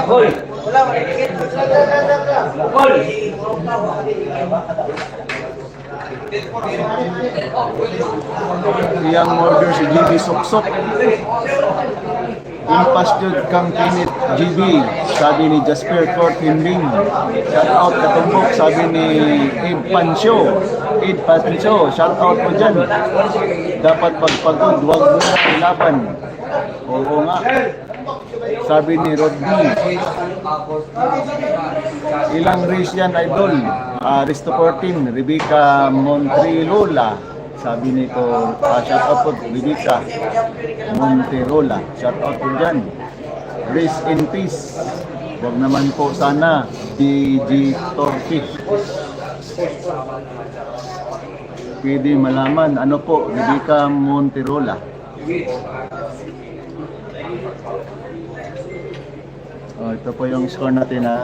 Hoy! Wala, makikit. Hoy! Iyang order si GB Suksok. Impas jud kang kinit GB, sabi ni Jasper Court Himbing. Shout out katumbok, sabi ni Abe Pancho. Abe Pancho, shout out po dyan. Dapat pagpagod, huwag mo na ilaban. Oo nga. Sabi ni Rodney. Ilang race yan, idol? Risto 14, Rebecca Montrilola. Sabi ni ko, shout out po, Rebecca Monterola. Shout out po dyan. Race in peace. Huwag naman po sana, DG Torti. Pwede malaman, ano po, Rebecca Monterola. Ito po yung score natin na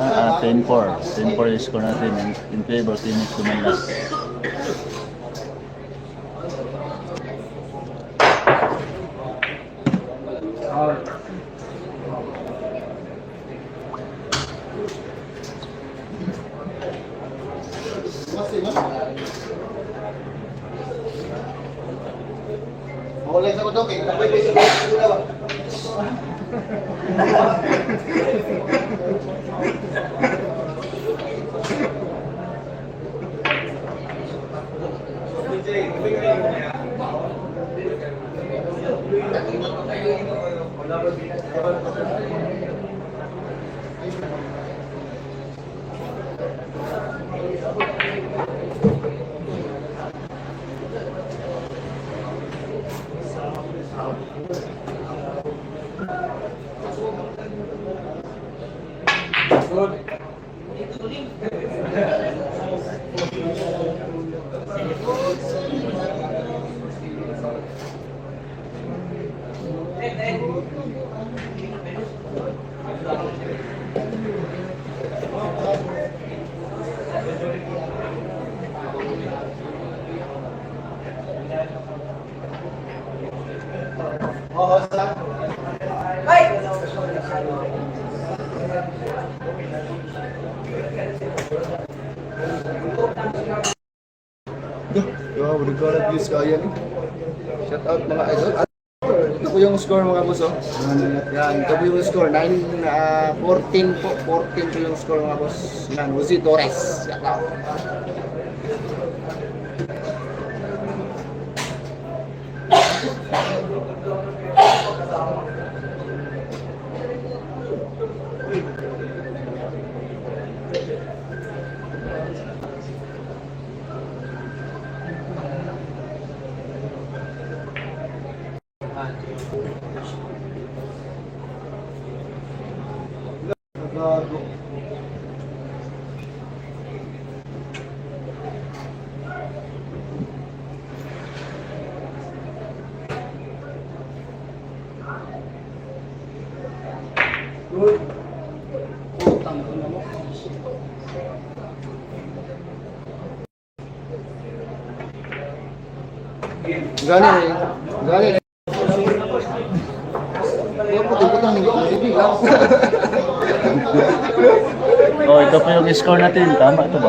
10-4. 10-4 yung score natin in favor Phoenix Tumanlas. Mulai sa kodok eh. Tapos Wow, regarded views kaya ni. Shout out mga idol. Ito po yung score mga boss. yan, ito po yung score. 14 po. 14 po yung score mga boss. Yan, Jose Torres. Shout out. Gani. Gani. Kaya puti-puti ang hindi lang. Oh, ito po yung score natin. Tama ito ba?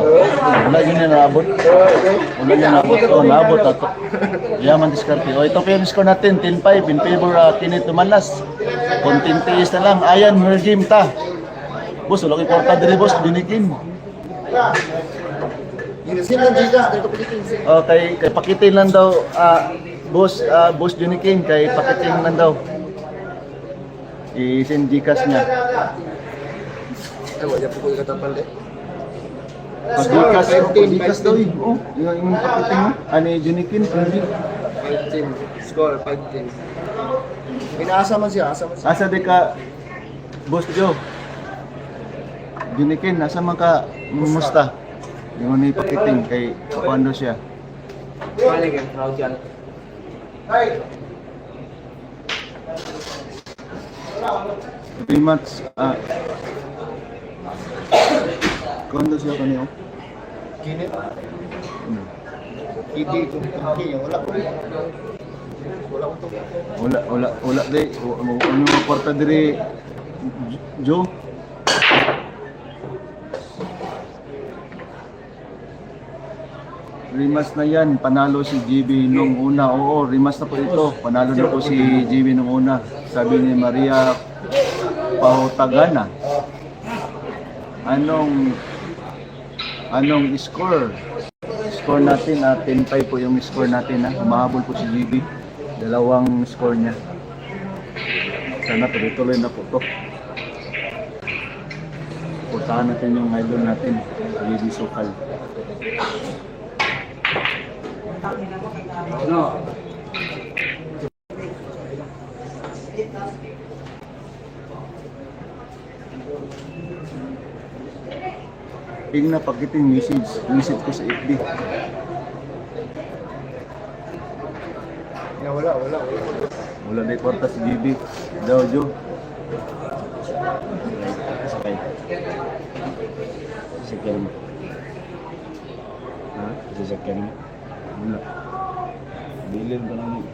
Wala yun na naabot. Wala yun na naabot. Oh, naabot ako. Yaman diskarte. Oh, ito po yung score natin. 10-5 in favor Kenneth Tumalas. Konting tiis na lang. Ayan, Mergim ta. Boss, wala kay porta diri boss. Dinikin. Ginasin lang Gigas. Dito pilitin. Oh, kay pakitin lang daw. Boss Dinikin. Kay pakitin lang daw. I-send Gcash niya. Ay, wala po ko ikatapal eh. Pag-Gcash daw eh. Oh, yung pakitin mo. Ano yung Dinikin? 5-10. Score, 5-10. Inaasa man siya, asa man siya. Asa di ka, Boss Joe? Dinikin, nasa man ka musta? Yung ni pakiting kay paano siya? Balik yan, crowd yan. Three months, kondo siya kaniyo? Kinit. Hindi ko wala ko. Wala ko to. Wala day. Ano yung kwarta diri, Joe? Rimas na yan, panalo si GB nung una. Oo, rimas na po ito. Panalo na po si GB nung una. Sabi ni Maria Pahutagana. Anong score? Score natin, 10-5 po yung score natin. Umahabol po si GB. Dalawang score niya. Sana tuloy-tuloy na po to. Puntahan natin yung idol natin, GB Sokal. No. Ping na pagiting message ko sa FB. Wala. Wala na kwarta si GB. Daw, Jo. Sakay. Sakyan mo. Ha? Sasakyan mo? Wala. Bilin ba naman?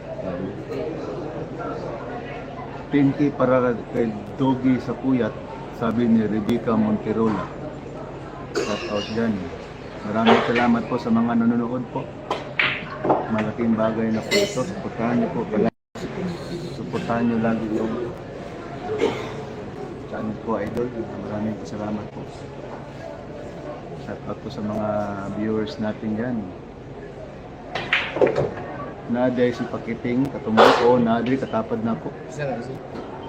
20 para kay Dogi sa Puyat, sabi ni Rebecca Monterola. Shout out dyan. Maraming salamat po sa mga nanonood po. Malaking bagay na po ito. Suportahan niyo po pala. Suportahan niyo lagi yung channel ko, idol. Maraming salamat po. Shout out po sa mga viewers natin dyan. Naday si Pakiting, katumay ko. Naday katapad na po.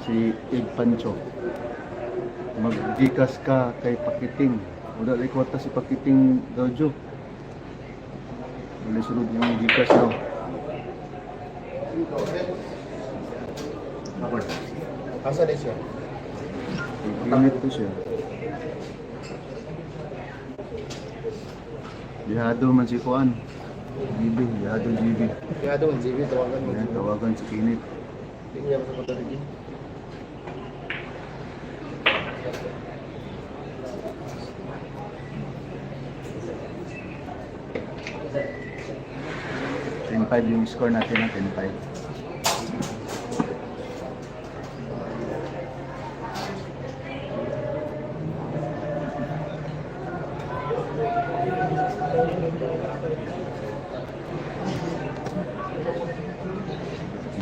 Si Ig Pancho. Magdikas ka kay Pakiting. Wala rin kwarta si Pakiting daw, Jo. Wala sunod yung dikas daw. Ako. Asa din siya? Init to siya. Bihado man si Kuan. GB, bihado GB. Kaya doon, JB, tawagan mo. Ayan, tawagan si Kinit. Tingnan mo sa patarigin. Yung score natin ng 10-5.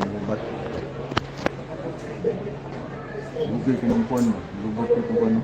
Lubat. Lugay kinumpon mo. Lubat kinumpon mo.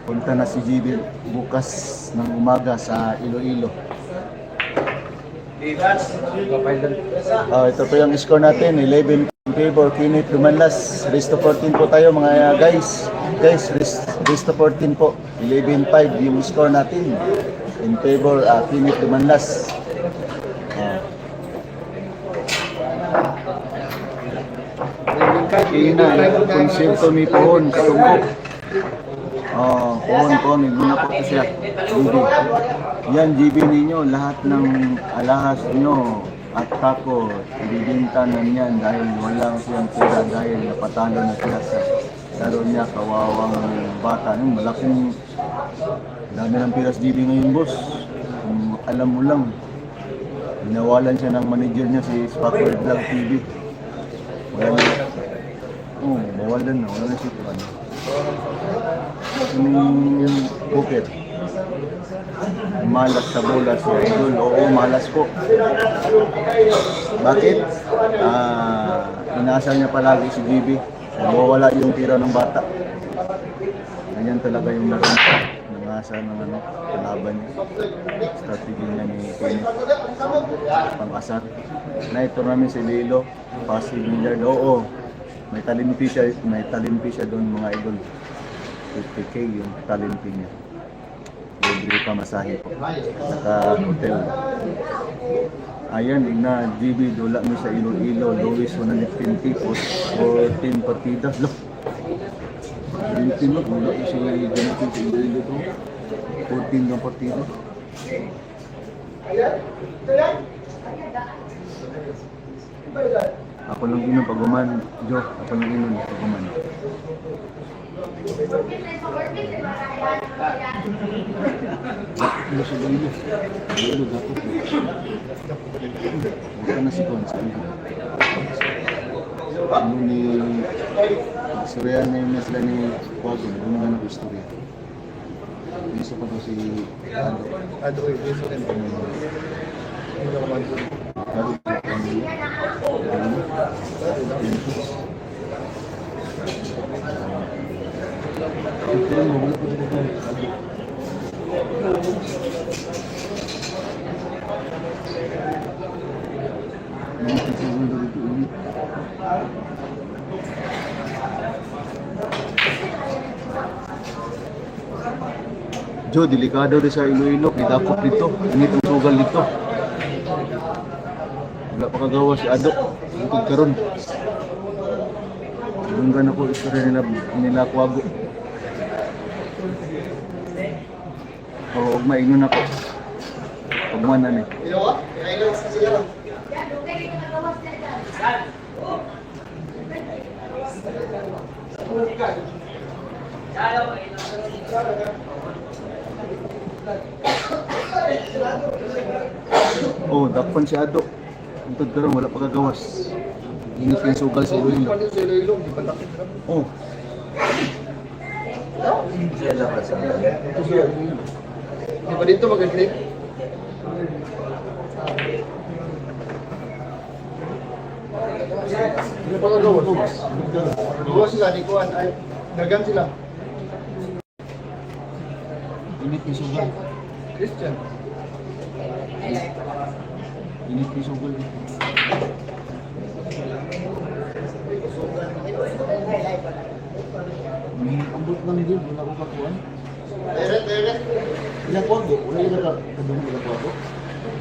Punta na si GB bukas ng umaga sa Iloilo. Ito po yung score natin, 11 in favor, Kenneth Dumanlas. Race to 14 po tayo mga guys. Guys, race to 14 po. 11-5 yung score natin. In favor, Kenneth Dumanlas. Kina, konsepto ni Pohon, Katumbok. Pohon, muna po siya. GB. Yan, GB ninyo, lahat ng alahas nyo at tako, ibibinta na niyan dahil walang siyang pera dahil napatalo na siya sa laro niya, kawawang bata. Malaking dami ng piras GB ngayon, boss. Kung alam mo lang, binawalan siya ng manager niya si Spacker Vlog TV. Wala na. Bawalan na. Wala na siya. Yung poker. Malas sa bola si Idol. Oo, malas po. Bakit? Inaasal niya palagi si GB. Nawawala yung tira ng bata. Ganyan talaga yung laro. Nangasa ng kalaban niya. Strategy niya ni Kenneth. Pang-asar. Na-ito namin si Lilo. Passive Millard. Oo. May talimpi siya doon mga idol. 50k yung talimpi niya. Libre pa masahe po. Saka hotel. Ayan, na GB dula mo sa Iloilo. Luis 120 po. 14 partidas. Look. 20 mo. Dula mo si Jonathan sa Iloilo to. 14 ng partida. Ako lang inom paguman, Jo. Ako lang inom paguman. Ano sa Iloilo? Iloilo dapat. Bukan na si Konsa. Ano ni... Istorya na yun na sila ni Quago. Ano nga ng istorya? Piso pa daw si... Ado, piso rin. Hindi ako mag-ado. Jo, delikado rin sa Iloilo, idakop dito, initong sugal dito. Wala pa kagawa si Ado, bukod karon. Dunggan ako istorya nila Quago. Huwag maingon ako. Pagman na ni. Oh, dakpan si Ado. Untod karon wala pa kagawas. Init yung sugal sa Iloilo. Oh. Sila pa sa Di ba dito mag-click? Hindi pa kagawa. Gawa sila, di kuhan. Dagan sila. Init yung sugal. Christian. Init yung sugal. May ambot lang din, wala ko kakuhan. Direct. Ilang Quago? Wala yung kadungo ilang Quago?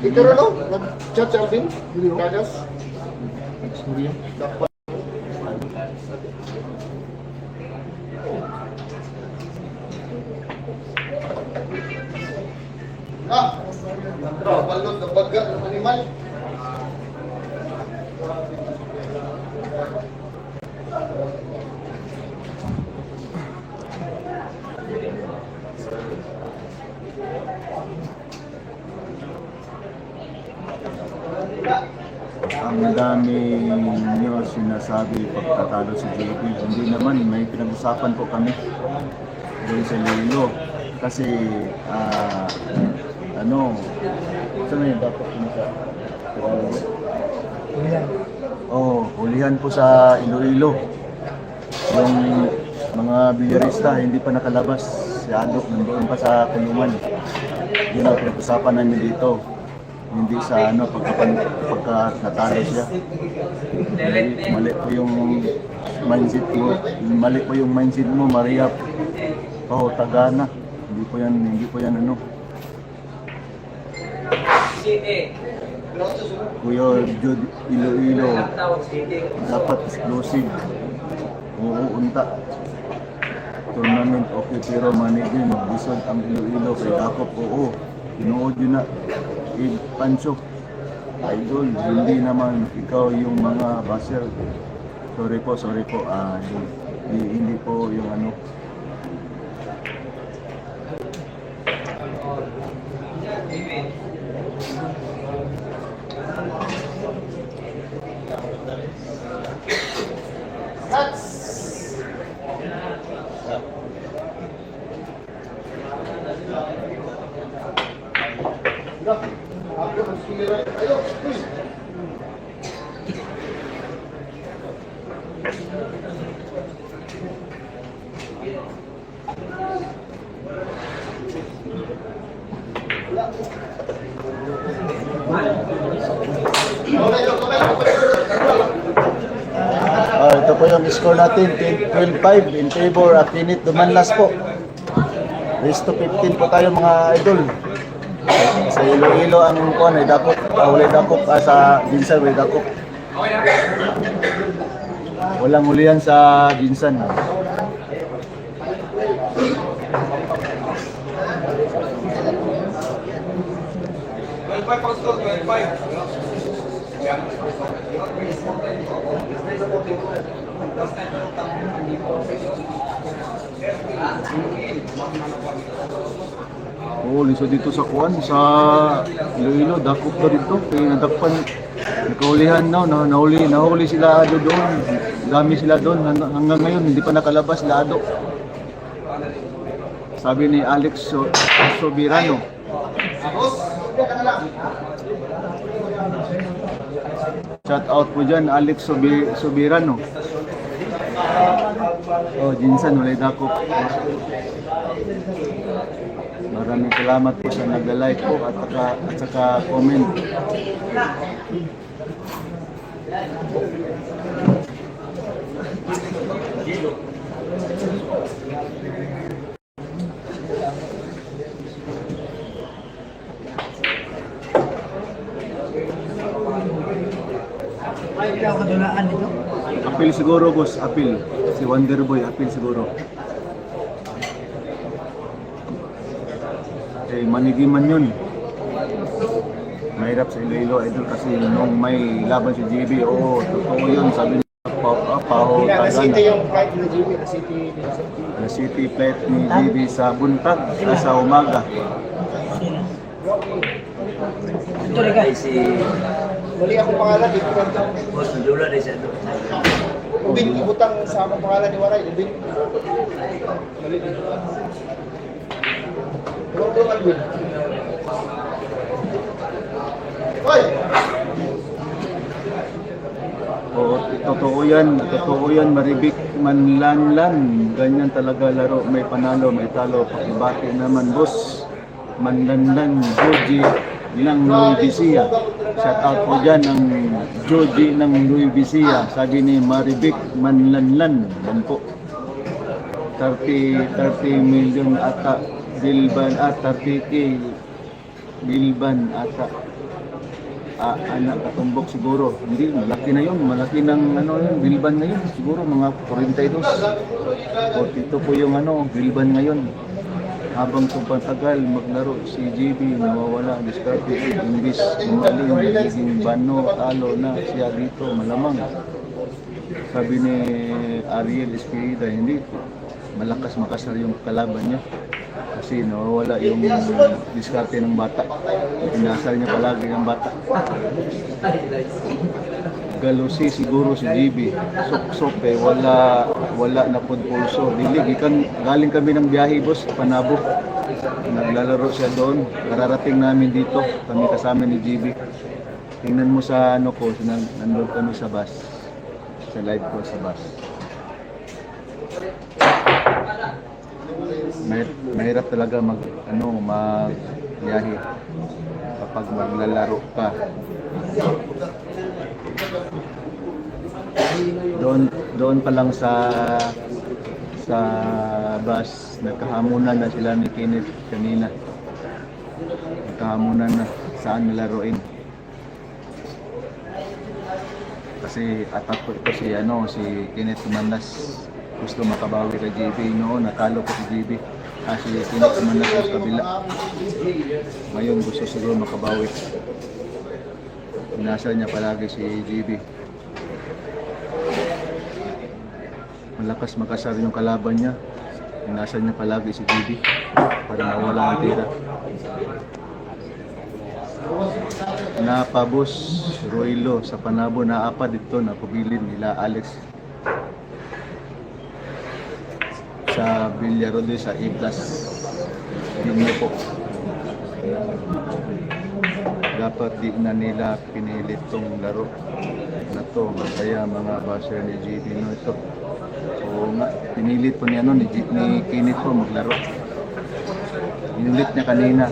Ito rin no? Nag-chat si Alvin? Kadas? Istorya. Dapat. Balot ng baga ng animal. Ang dami nyo sinasabi pagkatalo si JP. Hindi naman, may pinag-usapan po kami doon sa Lilo. Kasi, saan na yung dapat yun sa hulihan po sa Iloilo. Yung mga bilyarista hindi pa nakalabas. Si Adok nandoon pa sa kulungan. Yun ang pinag-usapan namin dito. Hindi sa pagka natalo siya. Mali po yung mindset mo. Mali po yung mindset mo, Maria. Tagana. Hindi po yan ano. Kuya Jud Iloilo. Dapat exclusive. Unta. Tournament okay pero manigin. Bisod ang Iloilo kay Dakop. Tinuod yun na. Pancho, idol, hindi naman ikaw yung mga baser. Sorry po, hindi po yung ano. Ito po yung score natin, 12-5 in favor at Pinit Dumanlas po. Race to 15 po tayo mga idol. Sa Iloilo ang kuwan ay Dakop, uli Dakop sa Jinsan, uli Dakop. Walang hulihan sa Jinsan. Liso dito sa kuan sa Iloilo, Dakop to dito, kaya nadakpan, nagkaulihan nahuli sila doon, dami sila doon, hanggang ngayon hindi pa nakalabas sila Adok. Sabi ni Alex Sobirano. Shout out po dyan, Alex Sobirano. Jinsan, walay Dakop. Maraming salamat po sa nag-like po at saka comment. Ikaw kadulaan dito? Apil siguro, boss. Apil. Si Wonderboy, apil siguro. Manigiman yun. Mahirap sa Iloilo, idol, kasi nung may laban si JB, totoo yun, sabi niya, pahotagan. City yung flight ni JB, City flight ni JB sa buntag, sa umaga. Ito rin ka. Mali akong pangalan, dito lang. Boss, nadula na siya doon. Ubin, ibutang sa akong pangalan ni Waray, Ubin. Mali dito. Huwag Alvin. Hoy! Totoo yan, Maribik Manlanlan. Ganyan talaga laro, may panalo, may talo. Pakibati naman, boss. Manlanlan, Joji ng Louis Visia. Shout out po dyan ang Joji ng Louis Visia. Sabi ni Maribik Manlanlan. Yan po. 30 million ata. Bilban at 30K Bilban ata anak katumbok siguro. Hindi, malaki na yun. Malaki ng Bilban ngayon. Siguro mga 42. 42 po yung Bilban ngayon. Habang tumpatagal maglaro si JB, nawawala ang diskarte. Imbis umaling, nagiging bano, talo na siya dito, malamang. Sabi ni Ariel Espirida, hindi malakas makasar yung kalaban niya. Kasi nawawala yung diskarte ng bata. Inasal niya palagi ng bata. Galusi siguro si JB. Sok-sok eh, wala na pod pulso. Dilig, galing kami ng biyahe boss, Panabo. Naglalaro siya doon. Kararating namin dito, kami kasama ni JB. Tingnan mo sa ano ko, nandun kami sa bus. Sa live ko sa bus. Mahirap talaga magbiyahe kapag maglalaro ka. Doon pa lang sa bus, nagkahamunan na sila ni Kenneth kanina. Nagkahamunan na saan nilaruin. Kasi atak ko ito si Kenneth Mandas. Gusto makabawi kay JB noon, natalo ko si JB. Si Kenneth Mandas sa kabila. Ngayon gusto siguro makabawi. Inasal niya palagi si JB. Malakas makasar yung kalaban niya. Inasal niya palagi si JB para mawala ang tira. Napabos Roylo sa Panabo, naapa dito na pabilin nila Alex sa Villarode sa A+. Hindi po. Dapat di na nila pinilit tong laro na to. Kaya mga basher ni JB no ito. So nga, pinilit po niya ni Kenneth po maglaro. Inulit niya kanina.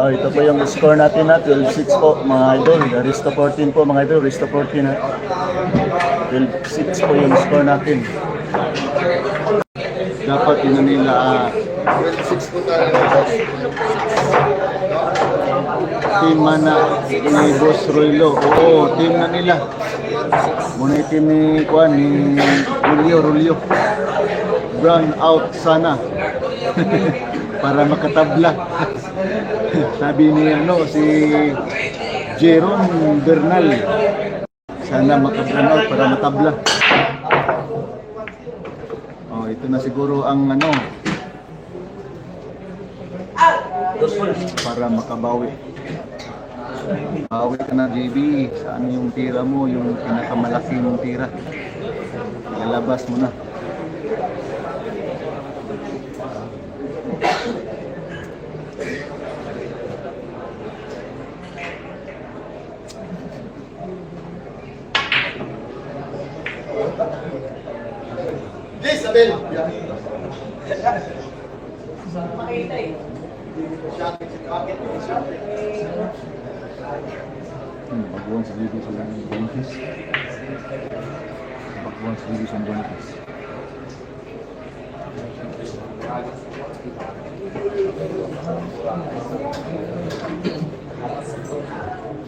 Ito po yung score natin na 12-6 po mga idol. Risto 14 po mga idol. Risto 14 ha. 12-6 po yung score natin. Dapat yun na nila 12-6 po tayo. team mana ni Boss Roylo. Oo, team na nila. Muna yung team ni Julio. Brown out sana. Para makatabla. Sabi ni si Jeron Bernal. Sana maka-brown out para matabla. Oh, ito na siguro ang para makabawi. Bawi ka na JB, saan yung tira mo, yung pinakamalaki mong tira. Ilalabas mo na. Isabel! Makita eh. Baguhan sa dito sa Boniface. Baguhan sa dito sa Boniface.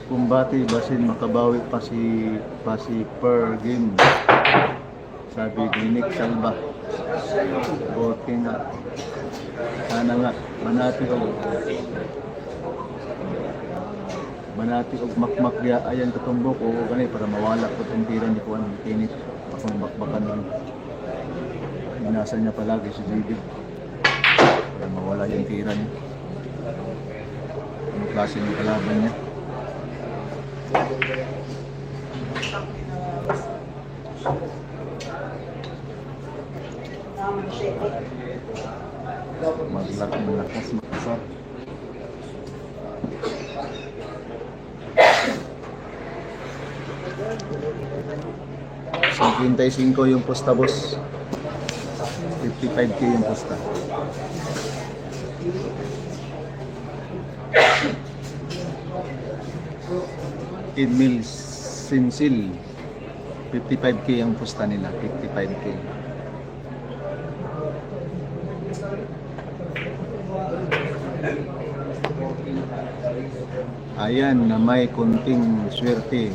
Kumbati basin makabawi pa si per game. Sabi ni Nick Salva. Okay nga. Sana nga manati og makmak dia ayan katumbok o gani para mawala ko tong tira ni Juan Kenneth akong bakbakan nun. Inasa niya palagi si JB para mawala yung tira niya. Ang klase ng kalaban niya. Malakas makasar. So, 55 yung posta boss. 55K yung posta. Mil Sinsil 55K ang posta nila, 55K. Ayan na may kunting swerte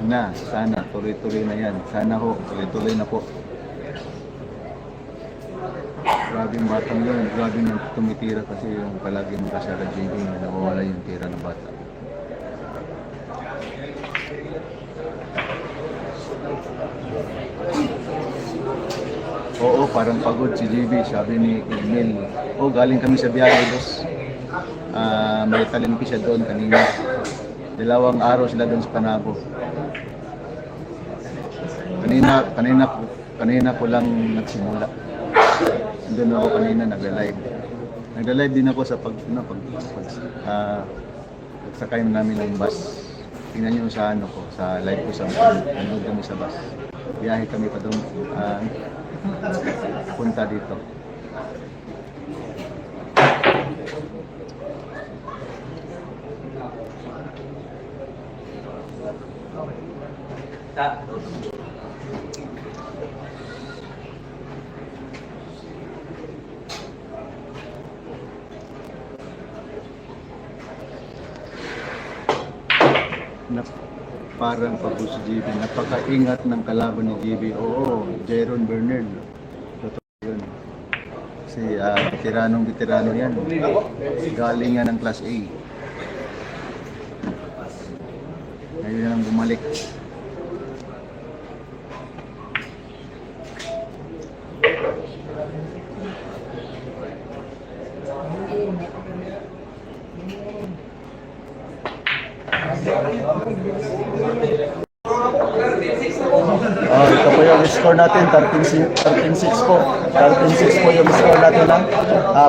na. Sana tuloy-tuloy na yan. Sana ho, tuloy-tuloy na po. Grabe yung batang yun. Grabe nang tumitira kasi yung palagi makasara JB na nawawala yung tira ng bata. Oo, parang pagod si JB, sabi ni Emil. Oh, galing kami sa biyahe, boss. May talimpi siya doon kanina. 2 araw sila doon sa Panabo. Kanina ko lang nagsimula. Doon ako kanina nagla-live. Nagla-live din ako sa pagsakay namin ng bus. Tingnan niyo sa ano ko, sa live ko sa nanood kami sa bus. Biyahe kami pa doon punta dito. Na parang pagod si JB. Napakaingat ng kalaban ni JB. Oo, Jeron Bernard. Totoo yun. Kasi veteranong yan. Galing nga ng Class A. Ngayon na lang bumalik. Ito po yung score natin, 13-6 po. 13-6 po yung score natin lang.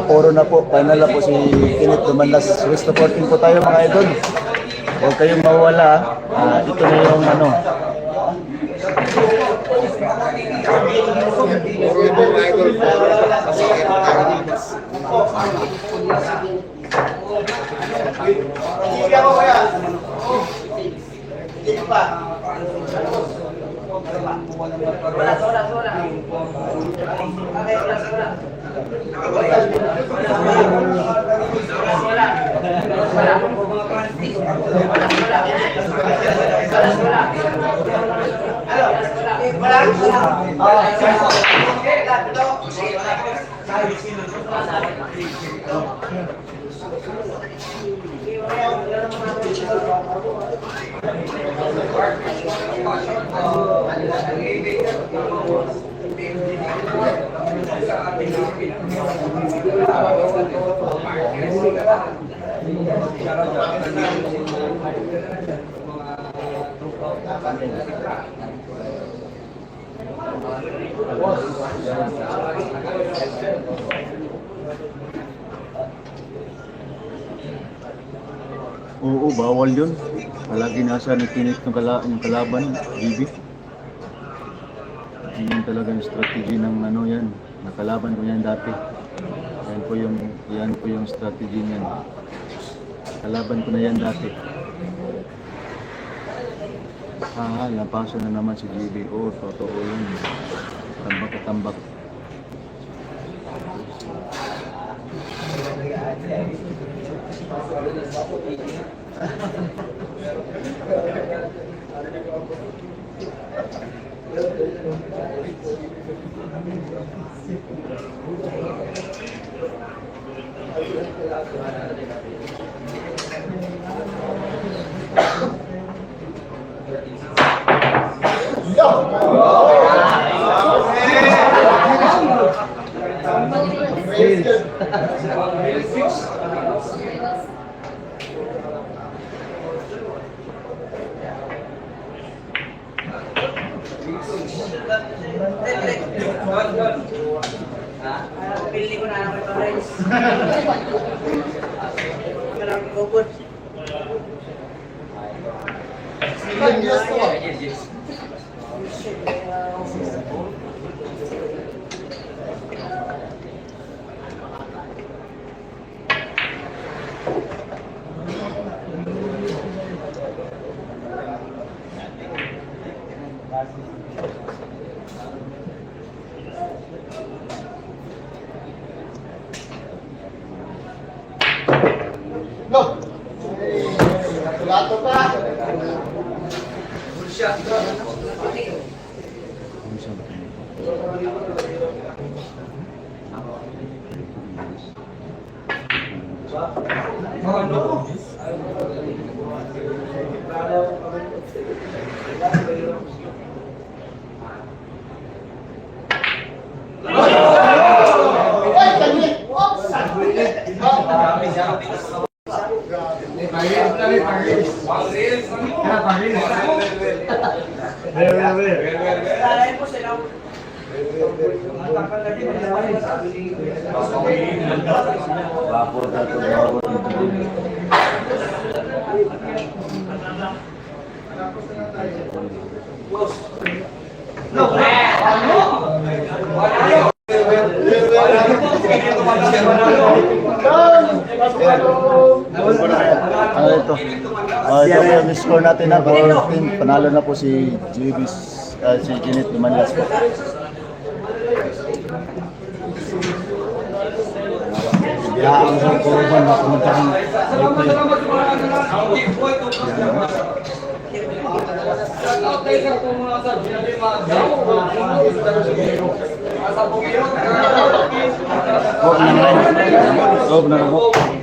Puro na po, final na po si Kinit Dumanlas. Rest of 14 po tayo mga idol. Huwag kayong mawala. Ito na yung ano. Puro yung idol po. Oo, bawal yun. Palagi nasa ni Kinit yung kalaban, JB. Yun talaga yung strategy ng ano yan. Nakalaban ko yan dati. Yan po yung strategy niyan. Kalaban ko na yan dati. Lampaso na naman si JB. Oh, totoo yun. Tambak. Pili ko na ako ito, guys. Marami ko po. Gato pa. Ay, kanit! Wapo na ito, wapo dito. Ano ito? Ito po yung score natin na 14. Panalo na po si si Janet Dumanlas po. Ang isang kurban na pumuntahan. Oh, na po.